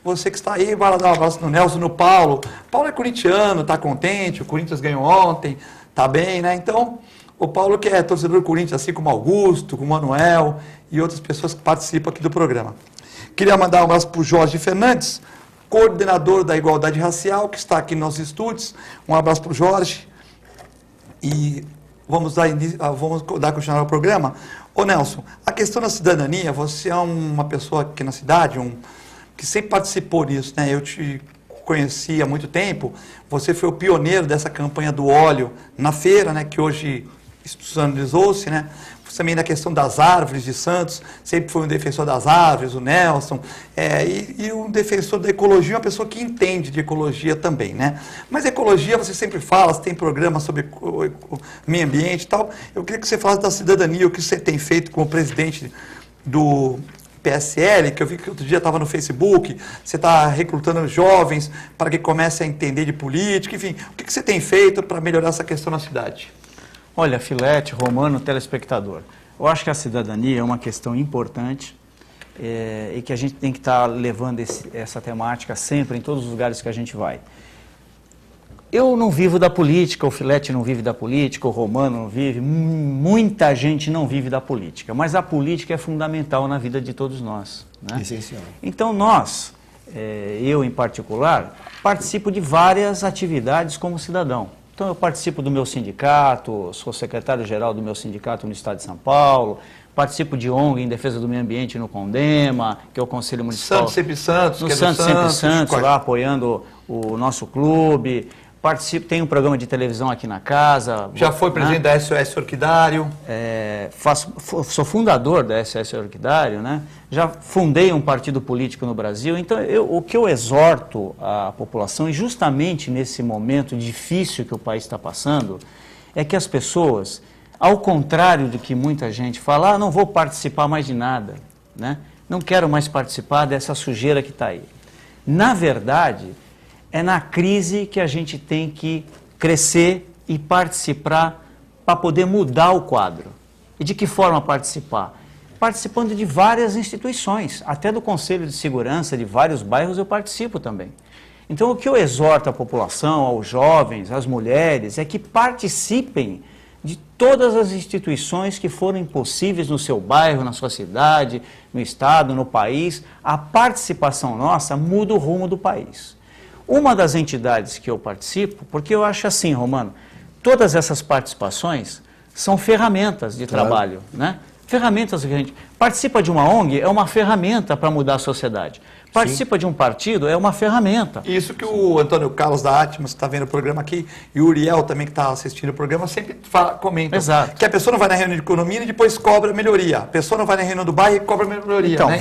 Você que está aí, vai lá dar um abraço no Nelson, no Paulo. Paulo é corintiano, está contente, o Corinthians ganhou ontem, está bem, né? Então, o Paulo que é torcedor do Corinthians, assim como Augusto, como Manuel e outras pessoas que participam aqui do programa. Queria mandar um abraço para o Jorge Fernandes, coordenador da Igualdade Racial, que está aqui nos nossos estúdios. Um abraço para o Jorge. E vamos dar continuidade ao programa. Ô Nelson, a questão da cidadania, você é uma pessoa aqui na cidade, que sempre participou disso, né? Eu te conheci há muito tempo, você foi o pioneiro dessa campanha do óleo na feira, né? Que hoje institucionalizou-se, né? Você também na questão das árvores de Santos, sempre foi um defensor das árvores, o Nelson, e um defensor da ecologia, uma pessoa que entende de ecologia também, né? Mas ecologia, você sempre fala, você tem programa sobre o meio ambiente e tal. Eu queria que você falasse da cidadania, o que você tem feito como presidente do PSL, que eu vi que outro dia estava no Facebook, você está recrutando jovens para que comecem a entender de política, enfim, o que você tem feito para melhorar essa questão na cidade? Olha, Filete, Romano, telespectador, eu acho que a cidadania é uma questão importante e que a gente tem que estar levando essa temática sempre em todos os lugares que a gente vai. eu não vivo da política, o Filete não vive da política, o Romano não vive, muita gente não vive da política, mas a política é fundamental na vida de todos nós, né? Essencial. Então nós, eu em particular, participo de várias atividades como cidadão. Então eu participo do meu sindicato, sou secretário-geral do meu sindicato no estado de São Paulo, participo de ONG em defesa do meio ambiente no CONDEMA, que é o Conselho Municipal... Santos Sempre Santos, no que é do Santos Sempre Santos, qual... lá apoiando o nosso clube. Participo, tem um programa de televisão aqui na casa. Já foi presidente da SOS Orquidário. Sou fundador da SOS Orquidário, né? Já fundei um partido político no Brasil. Então, o que eu exorto à população, e justamente nesse momento difícil que o país está passando, é que as pessoas, ao contrário do que muita gente fala, não vou participar mais de nada, né? Não quero mais participar dessa sujeira que está aí. Na verdade, é na crise que a gente tem que crescer e participar para poder mudar o quadro. E de que forma participar? Participando de várias instituições, até do Conselho de Segurança de vários bairros eu participo também. Então o que eu exorto à população, aos jovens, às mulheres, é que participem de todas as instituições que forem possíveis no seu bairro, na sua cidade, no estado, no país. A participação nossa muda o rumo do país. Uma das entidades que eu participo, porque eu acho assim, Romano, todas essas participações são ferramentas de trabalho, né? Ferramentas que a gente participa de uma ONG, é uma ferramenta para mudar a sociedade. Participa de um partido, é uma ferramenta. Isso que o Antônio Carlos da Atmos está vendo o programa aqui, e o Uriel também que está assistindo o programa, sempre comenta que a pessoa não vai na reunião de economia e depois cobra melhoria. A pessoa não vai na reunião do bairro e cobra melhoria. Então, né?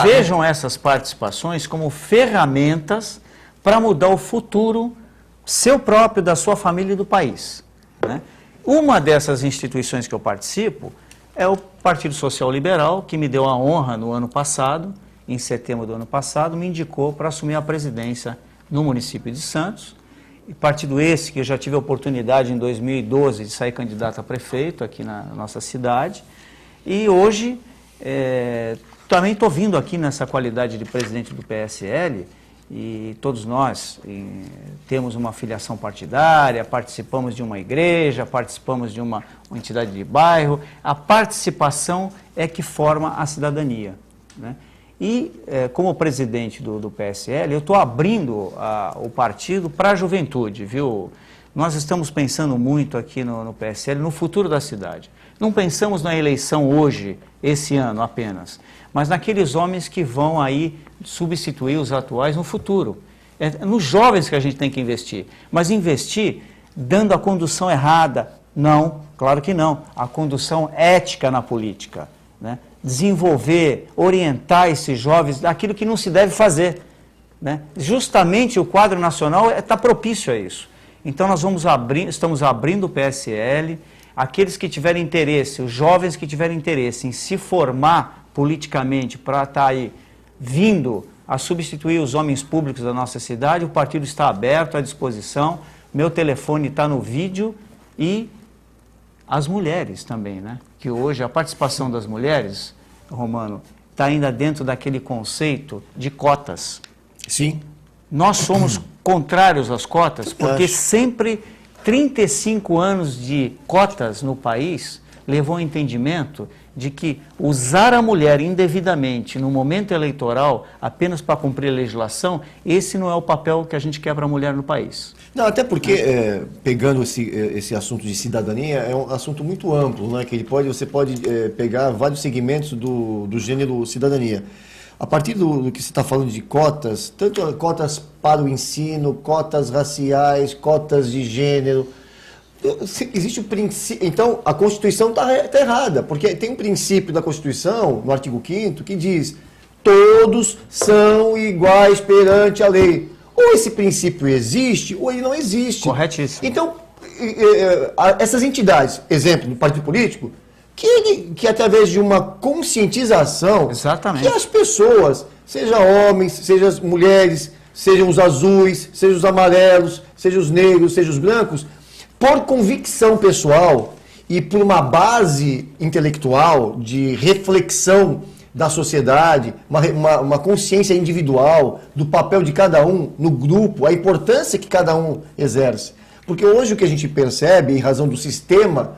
vejam essas participações como ferramentas para mudar o futuro seu próprio, da sua família e do país, né? Uma dessas instituições que eu participo é o Partido Social Liberal, que me deu a honra no ano passado, em setembro do ano passado, me indicou para assumir a presidência no município de Santos. E partido esse que eu já tive a oportunidade em 2012 de sair candidato a prefeito aqui na nossa cidade. E hoje também estou vindo aqui nessa qualidade de presidente do PSL, e todos nós temos uma filiação partidária, participamos de uma igreja, participamos de uma entidade de bairro. A participação é que forma a cidadania, né? E como presidente do PSL, eu estou abrindo o partido para a juventude, viu? Nós estamos pensando muito aqui no PSL, no futuro da cidade. Não pensamos na eleição hoje, esse ano apenas, mas naqueles homens que vão aí substituir os atuais no futuro. É nos jovens que a gente tem que investir, mas investir dando a condução errada. Não, claro que não. A condução ética na política, né? Desenvolver, orientar esses jovens daquilo que não se deve fazer, né? Justamente o quadro nacional está propício a isso. Então nós estamos abrindo o PSL, aqueles que tiverem interesse, os jovens que tiverem interesse em se formar politicamente para estar aí vindo a substituir os homens públicos da nossa cidade, o partido está aberto, à disposição, meu telefone está no vídeo, e as mulheres também, né? Que hoje a participação das mulheres, Romano, está ainda dentro daquele conceito de cotas. Sim. Nós somos contrários às cotas, porque sempre 35 anos de cotas no país levou ao entendimento de que usar a mulher indevidamente no momento eleitoral, apenas para cumprir a legislação, esse não é o papel que a gente quer para a mulher no país. Não, até porque, pegando esse assunto de cidadania, é um assunto muito amplo, né? Que você pode pegar vários segmentos do gênero cidadania. A partir do que você está falando de cotas, tanto cotas para o ensino, cotas raciais, cotas de gênero, existe o princípio. Então, a Constituição está errada, porque tem um princípio da Constituição, no artigo 5º, que diz: todos são iguais perante a lei. Ou esse princípio existe, ou ele não existe. Corretíssimo. Então, essas entidades, exemplo, do partido político, que através de uma conscientização, exatamente, que as pessoas, seja homens, seja as mulheres, sejam os azuis, sejam os amarelos, sejam os negros, sejam os brancos, por convicção pessoal e por uma base intelectual de reflexão da sociedade, uma consciência individual do papel de cada um no grupo, a importância que cada um exerce. Porque hoje o que a gente percebe, em razão do sistema,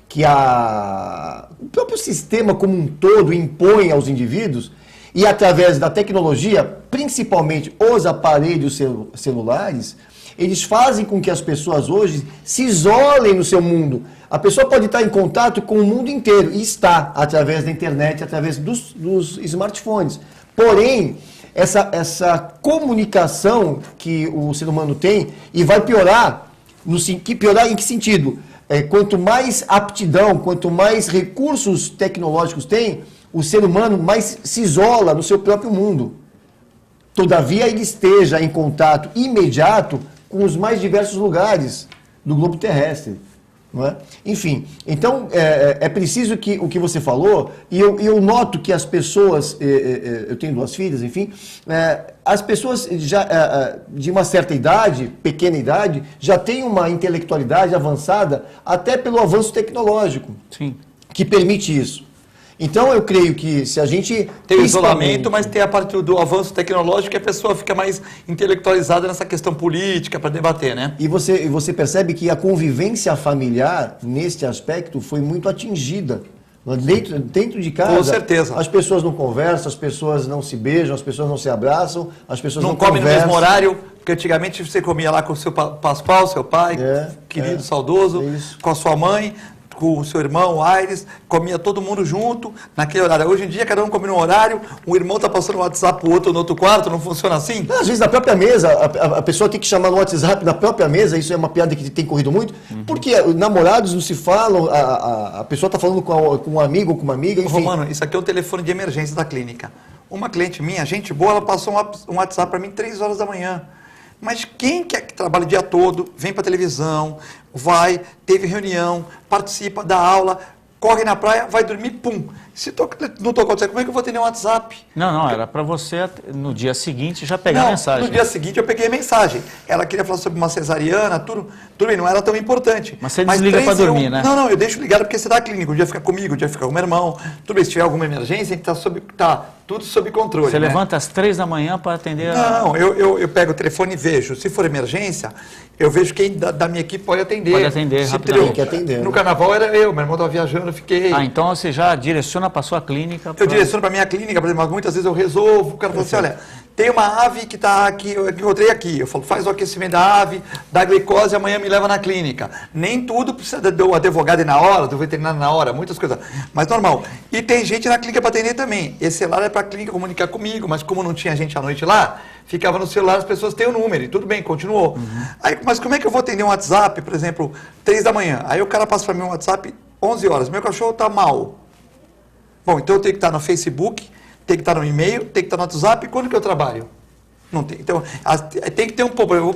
que o próprio sistema como um todo impõe aos indivíduos, e através da tecnologia, principalmente os aparelhos celulares, eles fazem com que as pessoas hoje se isolem no seu mundo. A pessoa pode estar em contato com o mundo inteiro, e está, através da internet, através dos smartphones. Porém, essa comunicação que o ser humano tem, e vai piorar, piorar em que sentido? Quanto mais aptidão, quanto mais recursos tecnológicos tem, o ser humano mais se isola no seu próprio mundo. Todavia, ele esteja em contato imediato com os mais diversos lugares do globo terrestre. Não é? Enfim, então é preciso que o que você falou, e eu noto que as pessoas, eu tenho 2 filhas, enfim, as pessoas já de uma certa idade, pequena idade, já têm uma intelectualidade avançada até pelo avanço tecnológico. Sim. Que permite isso. Então, eu creio que se a gente... Tem o isolamento, mas tem a parte do avanço tecnológico que a pessoa fica mais intelectualizada nessa questão política para debater, né? E você percebe que a convivência familiar, neste aspecto, foi muito atingida. Dentro de casa, com certeza, as pessoas não conversam, as pessoas não se beijam, as pessoas não se abraçam, as pessoas não comem conversam. no mesmo horário, porque antigamente você comia lá com o seu Pascoal, seu pai, querido, saudoso, com a sua mãe, com o seu irmão, o Aires, comia todo mundo junto, naquele horário. Hoje em dia, cada um come num horário, um irmão está passando o WhatsApp pro outro no outro quarto, não funciona assim? Às vezes, na própria mesa, a pessoa tem que chamar no WhatsApp na própria mesa, isso é uma piada que tem corrido muito, porque namorados não se falam, a pessoa está falando com um amigo ou com uma amiga, enfim. Romano, isso aqui é um telefone de emergência da clínica. Uma cliente minha, gente boa, ela passou um WhatsApp para mim 3 horas da manhã. Mas quem quer que trabalhe o dia todo, vem para a televisão, teve reunião, participa da aula, corre na praia, vai dormir, pum. Se não tocou, como é que eu vou ter um WhatsApp? Não, era para você no dia seguinte já pegar a mensagem. No dia seguinte eu peguei a mensagem. Ela queria falar sobre uma cesariana, tudo bem, não era tão importante. Mas você desliga para dormir, né? Não, eu deixo ligado porque você dá a clínica, um dia fica comigo, um dia fica com o meu irmão. Tudo bem, se tiver alguma emergência, tá tudo sob controle. Você levanta às 3 da manhã para atender Não, eu pego o telefone e vejo. Se for emergência, eu vejo quem da minha equipe pode atender. Pode atender rapidamente. No carnaval era eu, meu irmão estava viajando, eu fiquei... então você já direciona para a sua clínica? Eu direciono para a minha clínica, por exemplo, mas muitas vezes eu resolvo, o cara fala assim, olha, tem uma ave que está aqui, eu encontrei aqui. Eu falo, faz o aquecimento da ave, da glicose, amanhã me leva na clínica. Nem tudo precisa do advogado ir na hora, do veterinário na hora, muitas coisas. Mas normal. E tem gente na clínica para atender também. Esse celular é para a clínica comunicar comigo, mas como não tinha gente à noite lá, ficava no celular, as pessoas têm o número, e tudo bem, continuou. Aí, mas como é que eu vou atender um WhatsApp, por exemplo, 3 da manhã? Aí o cara passa para mim um WhatsApp 11 horas, meu cachorro está mal. Bom, então eu tenho que estar no Facebook, tem que estar no e-mail, tem que estar no WhatsApp. Quando que eu trabalho? Não tem. Então, tem que ter um problema.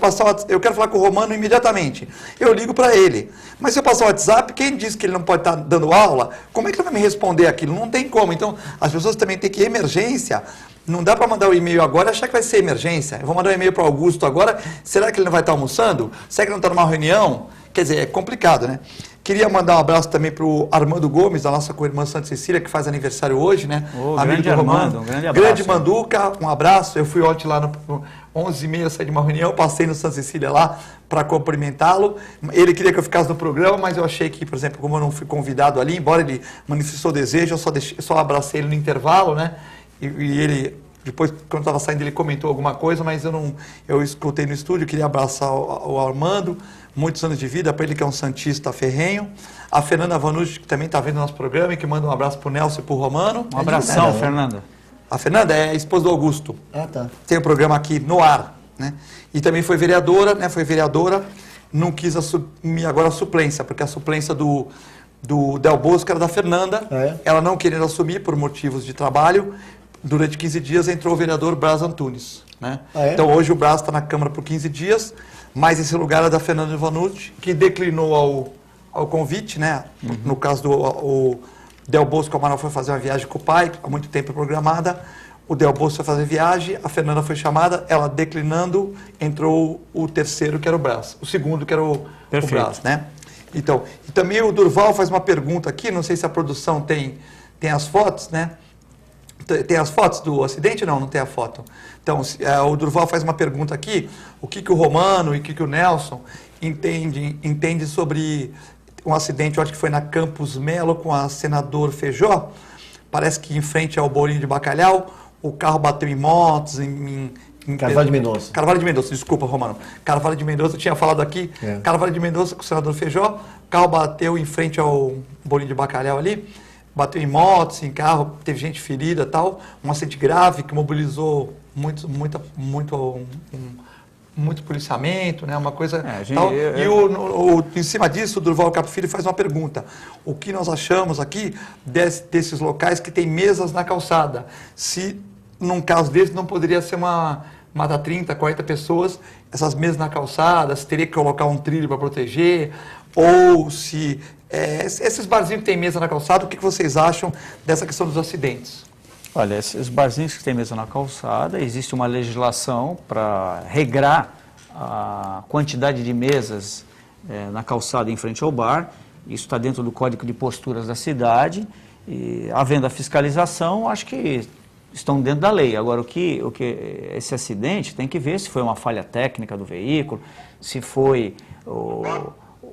Eu quero falar com o Romano imediatamente. Eu ligo para ele. Mas se eu passar o WhatsApp, quem diz que ele não pode estar dando aula, como é que ele vai me responder aquilo? Não tem como. Então, as pessoas também têm que emergência. Não dá para mandar o e-mail agora e achar que vai ser emergência. Eu vou mandar um e-mail para o Augusto agora. Será que ele não vai estar almoçando? Será que ele não está numa reunião? Quer dizer, é complicado, né? Queria mandar um abraço também para o Armando Gomes, da nossa co-irmã Santa Cecília, que faz aniversário hoje, né? Amigo do Romano. Um grande abraço. Grande Manduca, um abraço. Eu fui ontem lá no 11h30, saí de uma reunião, passei no Santa Cecília lá para cumprimentá-lo. Ele queria que eu ficasse no programa, mas eu achei que, por exemplo, como eu não fui convidado ali, embora ele manifestou desejo, eu só abracei ele no intervalo, né? E ele, depois, quando eu estava saindo, ele comentou alguma coisa, mas eu escutei no estúdio, queria abraçar o Armando. Muitos anos de vida, para ele que é um santista ferrenho. A Fernanda Vanucci, que também está vendo o nosso programa e que manda um abraço para o Nelson e para o Romano. Um abração, Fernanda. A Fernanda é a esposa do Augusto. Ah, tá. Tem o programa aqui no ar, né? E também foi vereadora, não quis assumir agora a suplência, porque a suplência do Del Bosco era da Fernanda. Ela não querendo assumir por motivos de trabalho. Durante 15 dias entrou o vereador Braz Antunes, né? Então hoje o Braz está na Câmara por 15 dias. Mas esse lugar é da Fernanda Vanucci, que declinou ao convite, né? No caso do Del Bosco, o Amaral foi fazer uma viagem com o pai, há muito tempo programada. O Del Bosco foi fazer viagem, a Fernanda foi chamada, ela declinando, entrou o terceiro, que era o Braz. O segundo, que era o Braz, né? Então, e também o Durval faz uma pergunta aqui, não sei se a produção tem as fotos, né? Tem as fotos do acidente? Não, não tem a foto. Então, o Durval faz uma pergunta aqui, o que o Romano e o que o Nelson entende sobre um acidente, eu acho que foi na Campos Melo com a senador Feijó, parece que em frente ao Bolinho de Bacalhau, o carro bateu em motos, em Carvalho de Mendonça. Carvalho de Mendonça, desculpa, Romano. Carvalho de Mendonça, eu tinha falado aqui, Carvalho de Mendonça com o senador Feijó, o carro bateu em frente ao Bolinho de Bacalhau ali, bateu em motos, em carro, teve gente ferida e tal, um acidente grave que mobilizou muito policiamento, né, uma coisa tal. E em cima disso, o Durval Capo Filho faz uma pergunta. O que nós achamos aqui desses locais que tem mesas na calçada? Se, num caso desse, não poderia ser matar 30, 40 pessoas, essas mesas na calçada, se teria que colocar um trilho para proteger, ou se... esses barzinhos que tem mesa na calçada, o que vocês acham dessa questão dos acidentes? Olha, esses barzinhos que tem mesa na calçada, existe uma legislação para regrar a quantidade de mesas na calçada em frente ao bar. Isso está dentro do Código de Posturas da cidade. E, havendo a fiscalização, acho que estão dentro da lei. Agora, o que esse acidente tem que ver se foi uma falha técnica do veículo, se foi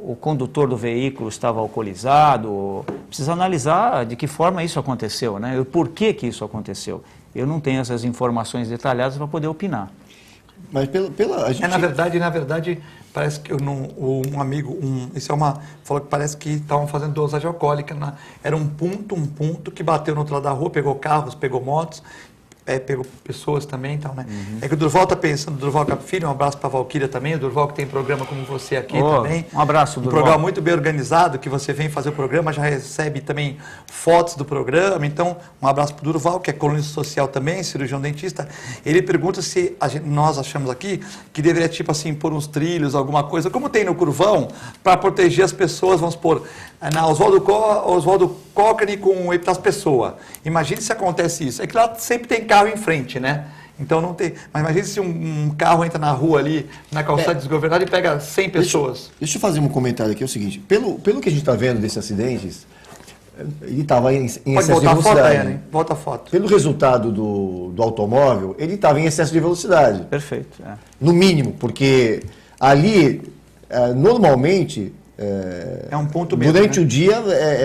o condutor do veículo estava alcoolizado, precisa analisar de que forma isso aconteceu, né? E por que isso aconteceu. Eu não tenho essas informações detalhadas para poder opinar. Mas a gente... na verdade, parece que um amigo, falou que parece que estavam fazendo dosagem alcoólica. Era um ponto que bateu no outro lado da rua, pegou carros, pegou motos, pegou pessoas também e tal, né? É que o Durval está pensando, o Durval Capo Filho, um abraço para a Valquíria também, o Durval que tem programa como você aqui também. Um abraço, Durval. Um programa muito bem organizado, que você vem fazer o programa, já recebe também fotos do programa, então um abraço para o Durval, que é colunista social também, cirurgião dentista. Ele pergunta se nós achamos aqui que deveria, tipo assim, pôr uns trilhos, alguma coisa, como tem no Curvão, para proteger as pessoas, vamos supor, na Oswaldo Cochrane com o Epitácio Pessoa. Imagine se acontece isso. É que lá sempre tem carro em frente, né? Então não tem... Mas imagine se um carro entra na rua ali, na calçada desgovernada e pega 100 pessoas. Deixa eu fazer um comentário aqui, é o seguinte. Pelo que a gente está vendo desses acidentes, ele estava em excesso de velocidade. Pode voltar a foto aí, né? Volta a foto. Pelo resultado do automóvel, ele estava em excesso de velocidade. Perfeito. No mínimo, porque ali, normalmente... é um ponto mesmo. Durante né? o dia,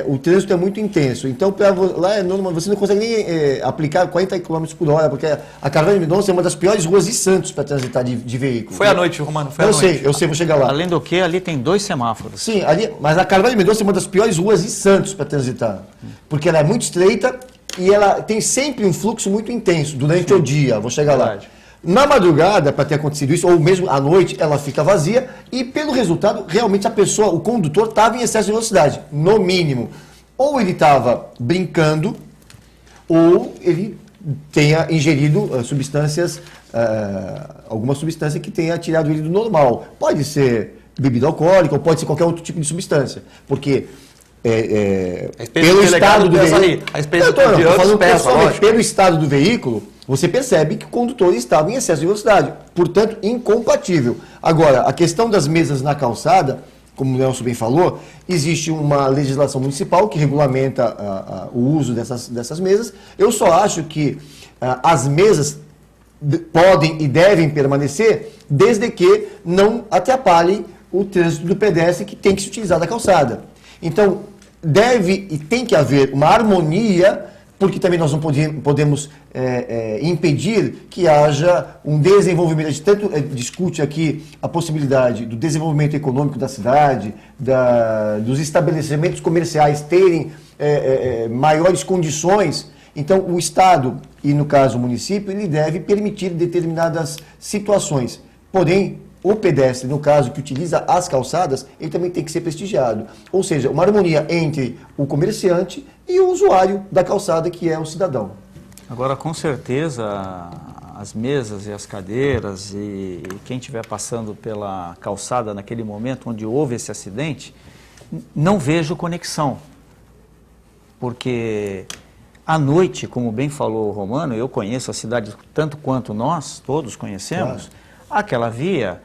o trânsito é muito intenso. Então, lá é normal, você não consegue nem aplicar 40 km por hora, porque a Carvalho de Mendonça é uma das piores ruas de Santos para transitar de veículo. Foi à noite, Romano, foi à noite. Eu sei, vou chegar lá. Além do que, ali tem 2 semáforos. Sim, mas a Carvalho de Mendonça é uma das piores ruas de Santos para transitar, porque ela é muito estreita e ela tem sempre um fluxo muito intenso durante o dia. Vou chegar lá. Na madrugada, para ter acontecido isso, ou mesmo à noite, ela fica vazia e, pelo resultado, realmente o condutor estava em excesso de velocidade, no mínimo. Ou ele estava brincando, ou ele tenha ingerido alguma substância que tenha tirado ele do normal. Pode ser bebida alcoólica, ou pode ser qualquer outro tipo de substância, porque... pelo estado do veículo, pelo estado do veículo, você percebe que o condutor estava em excesso de velocidade, portanto, incompatível. Agora, a questão das mesas na calçada, como o Nelson bem falou, existe uma legislação municipal que regulamenta o uso dessas mesas. Eu só acho que as mesas podem e devem permanecer desde que não atrapalhem o trânsito do pedestre que tem que se utilizar da calçada. Então, deve e tem que haver uma harmonia, porque também nós não podemos impedir que haja um desenvolvimento. A gente tanto discute aqui a possibilidade do desenvolvimento econômico da cidade, dos estabelecimentos comerciais terem maiores condições. Então, o Estado, e no caso o município, ele deve permitir determinadas situações. Porém, o pedestre, no caso, que utiliza as calçadas, ele também tem que ser prestigiado. Ou seja, uma harmonia entre o comerciante e o usuário da calçada, que é o cidadão. Agora, com certeza, as mesas e as cadeiras e quem estiver passando pela calçada naquele momento onde houve esse acidente, não vejo conexão. Porque à noite, como bem falou o Romano, eu conheço a cidade tanto quanto nós, todos conhecemos, aquela via...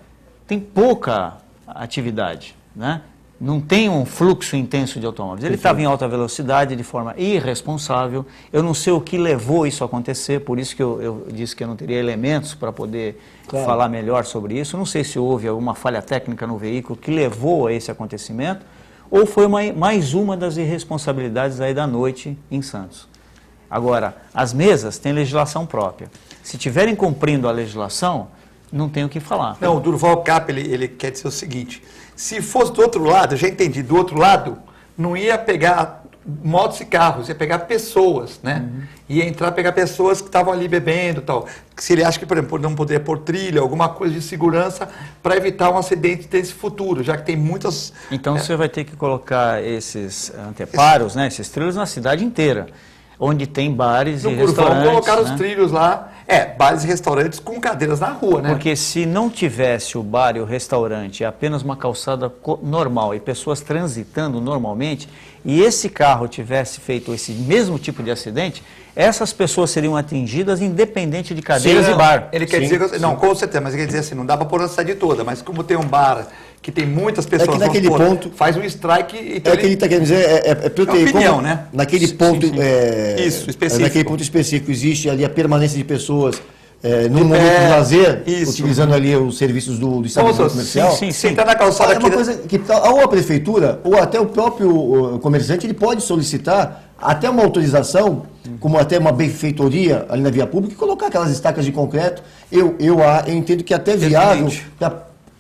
tem pouca atividade, né? não tem um fluxo intenso de automóveis. Ele estava em alta velocidade de forma irresponsável. Eu não sei o que levou isso a acontecer, por isso que eu disse que eu não teria elementos para poder falar melhor sobre isso. Não sei se houve alguma falha técnica no veículo que levou a esse acontecimento, ou foi mais uma das irresponsabilidades aí da noite em Santos. Agora, as mesas têm legislação própria. Se estiverem cumprindo a legislação, não tem o que falar. Não, o Durval Cap, ele quer dizer o seguinte, se fosse do outro lado, eu já entendi, do outro lado, não ia pegar motos e carros, ia pegar pessoas, né? Ia entrar, pegar pessoas que estavam ali bebendo e tal. Se ele acha que, por exemplo, não poderia pôr trilha, alguma coisa de segurança para evitar um acidente desse futuro, já que tem muitas... Então você vai ter que colocar esses anteparos, né, esses trilhos na cidade inteira, onde tem bares e restaurantes. Vamos colocar né? os trilhos lá, bares e restaurantes com cadeiras na rua, né? Porque se não tivesse o bar e o restaurante, apenas uma calçada normal e pessoas transitando normalmente, e esse carro tivesse feito esse mesmo tipo de acidente, essas pessoas seriam atingidas independente de cadeiras e bar. Ele quer dizer que, não, com certeza, mas ele quer dizer assim, não dá para pôr na cidade toda, mas como tem um bar que tem muitas pessoas, que naquele ponto faz um strike e então que ele está querendo dizer opinião, né? Naquele ponto, isso, específico. naquele ponto específico existe ali a permanência de pessoas no momento de lazer, utilizando ali os serviços do estabelecimento comercial. Sim. Tá na calçada uma coisa que ou a prefeitura ou até o próprio comerciante ele pode solicitar até uma autorização, como até uma benfeitoria ali na via pública, e colocar aquelas estacas de concreto. Eu entendo que até viável,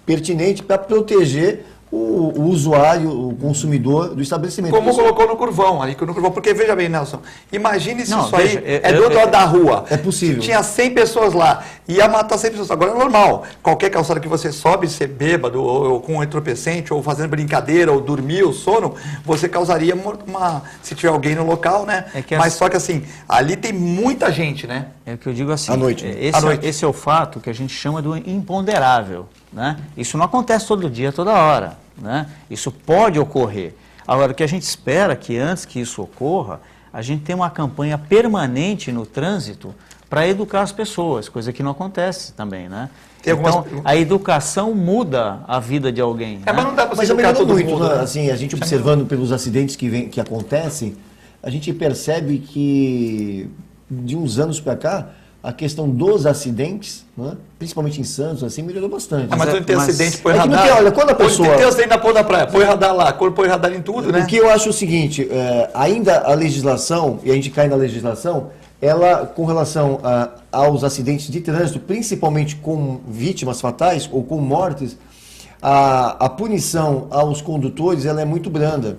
pertinente para proteger o usuário, o consumidor do estabelecimento. Como colocou no Curvão, ali no Curvão, porque veja bem, Nelson, imagine se isso aí veja, do outro lado da rua. É possível. Tinha 100 pessoas lá, ia matar 100 pessoas. Agora é normal, qualquer calçada que você sobe, ser bêbado, ou com um entorpecente, ou fazendo brincadeira, ou dormir, ou sono, você causaria se tiver alguém no local, né? Mas só que assim, ali tem muita gente, né? É o que eu digo assim, à noite. Esse é o fato que a gente chama do imponderável, né? Isso não acontece todo dia, toda hora, né? Isso pode ocorrer. Agora, o que a gente espera que antes que isso ocorra, a gente tenha uma campanha permanente no trânsito para educar as pessoas, coisa que não acontece também, né? Então, a educação muda a vida de alguém. Né? Mas não dá para mas educar todo muito, mundo, né? Assim, a gente observando pelos acidentes que acontecem, a gente percebe que de uns anos para cá, a questão dos acidentes, né, principalmente em Santos, assim, melhorou bastante. Mas não tem acidente, põe radar. Olha, quando a pessoa... Tem acidente na ponta da praia, põe radar lá, põe radar em tudo, né? O que eu acho o seguinte, ainda a legislação, e a gente cai na legislação, ela, com relação aos acidentes de trânsito, principalmente com vítimas fatais ou com mortes, a punição aos condutores, ela é muito branda.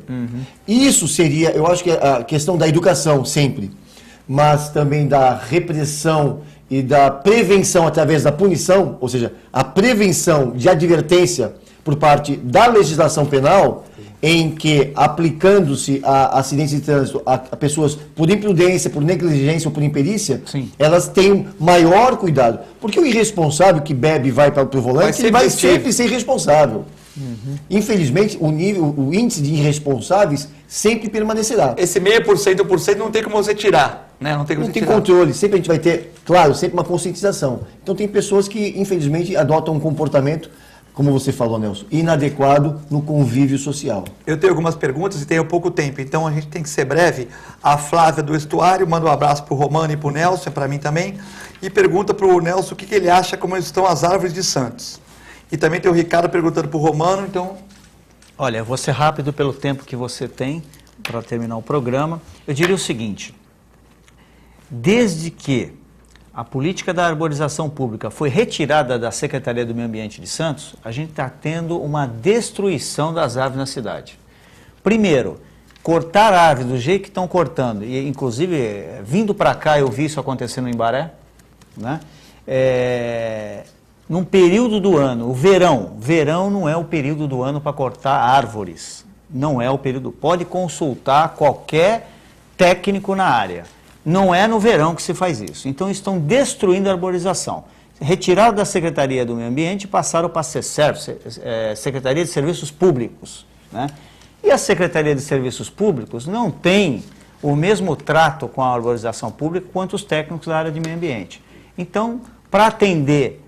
Isso seria, eu acho que a questão da educação sempre, mas também da repressão e da prevenção através da punição, ou seja, a prevenção de advertência por parte da legislação penal, em que, aplicando-se a acidentes de trânsito a pessoas por imprudência, por negligência ou por imperícia, elas têm maior cuidado. Porque o irresponsável que bebe e vai para o volante, ele vai sempre ser irresponsável. Infelizmente, o índice de irresponsáveis sempre permanecerá. Esse 0,5%, 1% não tem como você tirar. Né? Não tem controle, sempre a gente vai ter, claro, sempre uma conscientização. Então tem pessoas que, infelizmente, adotam um comportamento, como você falou, Nelson, inadequado no convívio social. Eu tenho algumas perguntas e tenho pouco tempo, então a gente tem que ser breve. A Flávia do Estuário manda um abraço para o Romano e para o Nelson, para mim também, e pergunta para o Nelson o que ele acha como estão as árvores de Santos. E também tem o Ricardo perguntando para o Romano, então... Olha, eu vou ser rápido pelo tempo que você tem para terminar o programa. Eu diria o seguinte, desde que a política da arborização pública foi retirada da Secretaria do Meio Ambiente de Santos, a gente está tendo uma destruição das árvores na cidade. Primeiro, cortar árvores do jeito que estão cortando, e inclusive vindo para cá eu vi isso acontecendo em Baré, né? Num período do ano, o verão não é o período do ano para cortar árvores, não é o período, pode consultar qualquer técnico na área. Não é no verão que se faz isso. Então, estão destruindo a arborização. Retiraram da Secretaria do Meio Ambiente e passaram para a SESERV, Secretaria de Serviços Públicos. Né? E a Secretaria de Serviços Públicos não tem o mesmo trato com a arborização pública quanto os técnicos da área de meio ambiente. Então, para atender,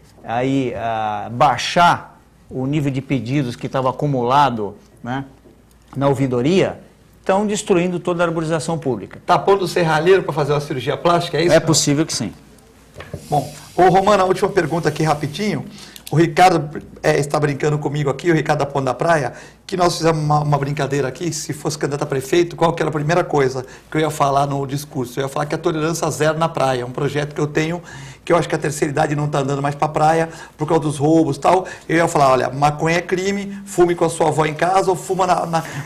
baixar o nível de pedidos que estava acumulado, né, na ouvidoria, estão destruindo toda a arborização pública. Tá pondo serralheiro para fazer uma cirurgia plástica, é isso? É possível que sim. Bom, ô Romano, a última pergunta aqui rapidinho. O Ricardo está brincando comigo aqui, o Ricardo da Ponta da Praia, que nós fizemos uma brincadeira aqui, se fosse candidato a prefeito, qual que era a primeira coisa que eu ia falar no discurso? Eu ia falar que a tolerância zero na praia, é um projeto que eu tenho, que eu acho que a terceira idade não está andando mais para a praia, por causa dos roubos e tal. Eu ia falar, olha, maconha é crime, fume com a sua avó em casa ou fuma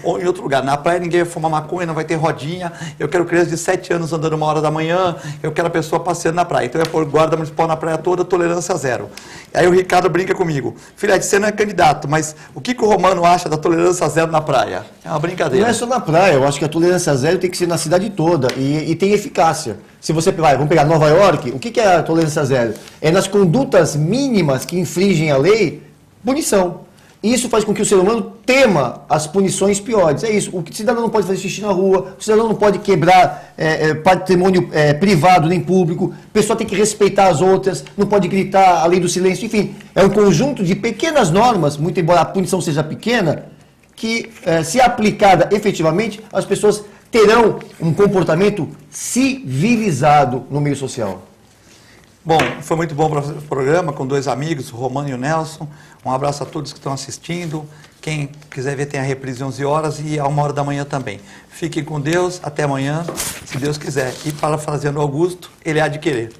ou em outro lugar. Na praia ninguém vai fumar maconha, não vai ter rodinha. Eu quero criança de 7 anos andando 1h da manhã, eu quero a pessoa passeando na praia. Então eu ia pôr guarda municipal na praia toda, tolerância zero. Aí o Ricardo brinca comigo, Filete, você não é candidato, mas o que o Romano acha da tolerância zero na praia? É uma brincadeira. Não é só na praia, eu acho que a tolerância zero tem que ser na cidade toda e tem eficácia. Se você vamos pegar Nova York, o que é a tolerância zero? É nas condutas mínimas que infringem a lei, punição. Isso faz com que o ser humano tema as punições piores. É isso. O cidadão não pode fazer xixi na rua, o cidadão não pode quebrar patrimônio privado nem público, a pessoa tem que respeitar as outras, não pode gritar a lei do silêncio. Enfim, é um conjunto de pequenas normas, muito embora a punição seja pequena, que, se aplicada efetivamente, as pessoas terão um comportamento civilizado no meio social. Bom, foi muito bom para o programa com 2 amigos, o Romano e o Nelson. Um abraço a todos que estão assistindo. Quem quiser ver tem a reprise 11 horas e a 1h da manhã também. Fiquem com Deus, até amanhã, se Deus quiser. E parafraseando Augusto, ele há de querer.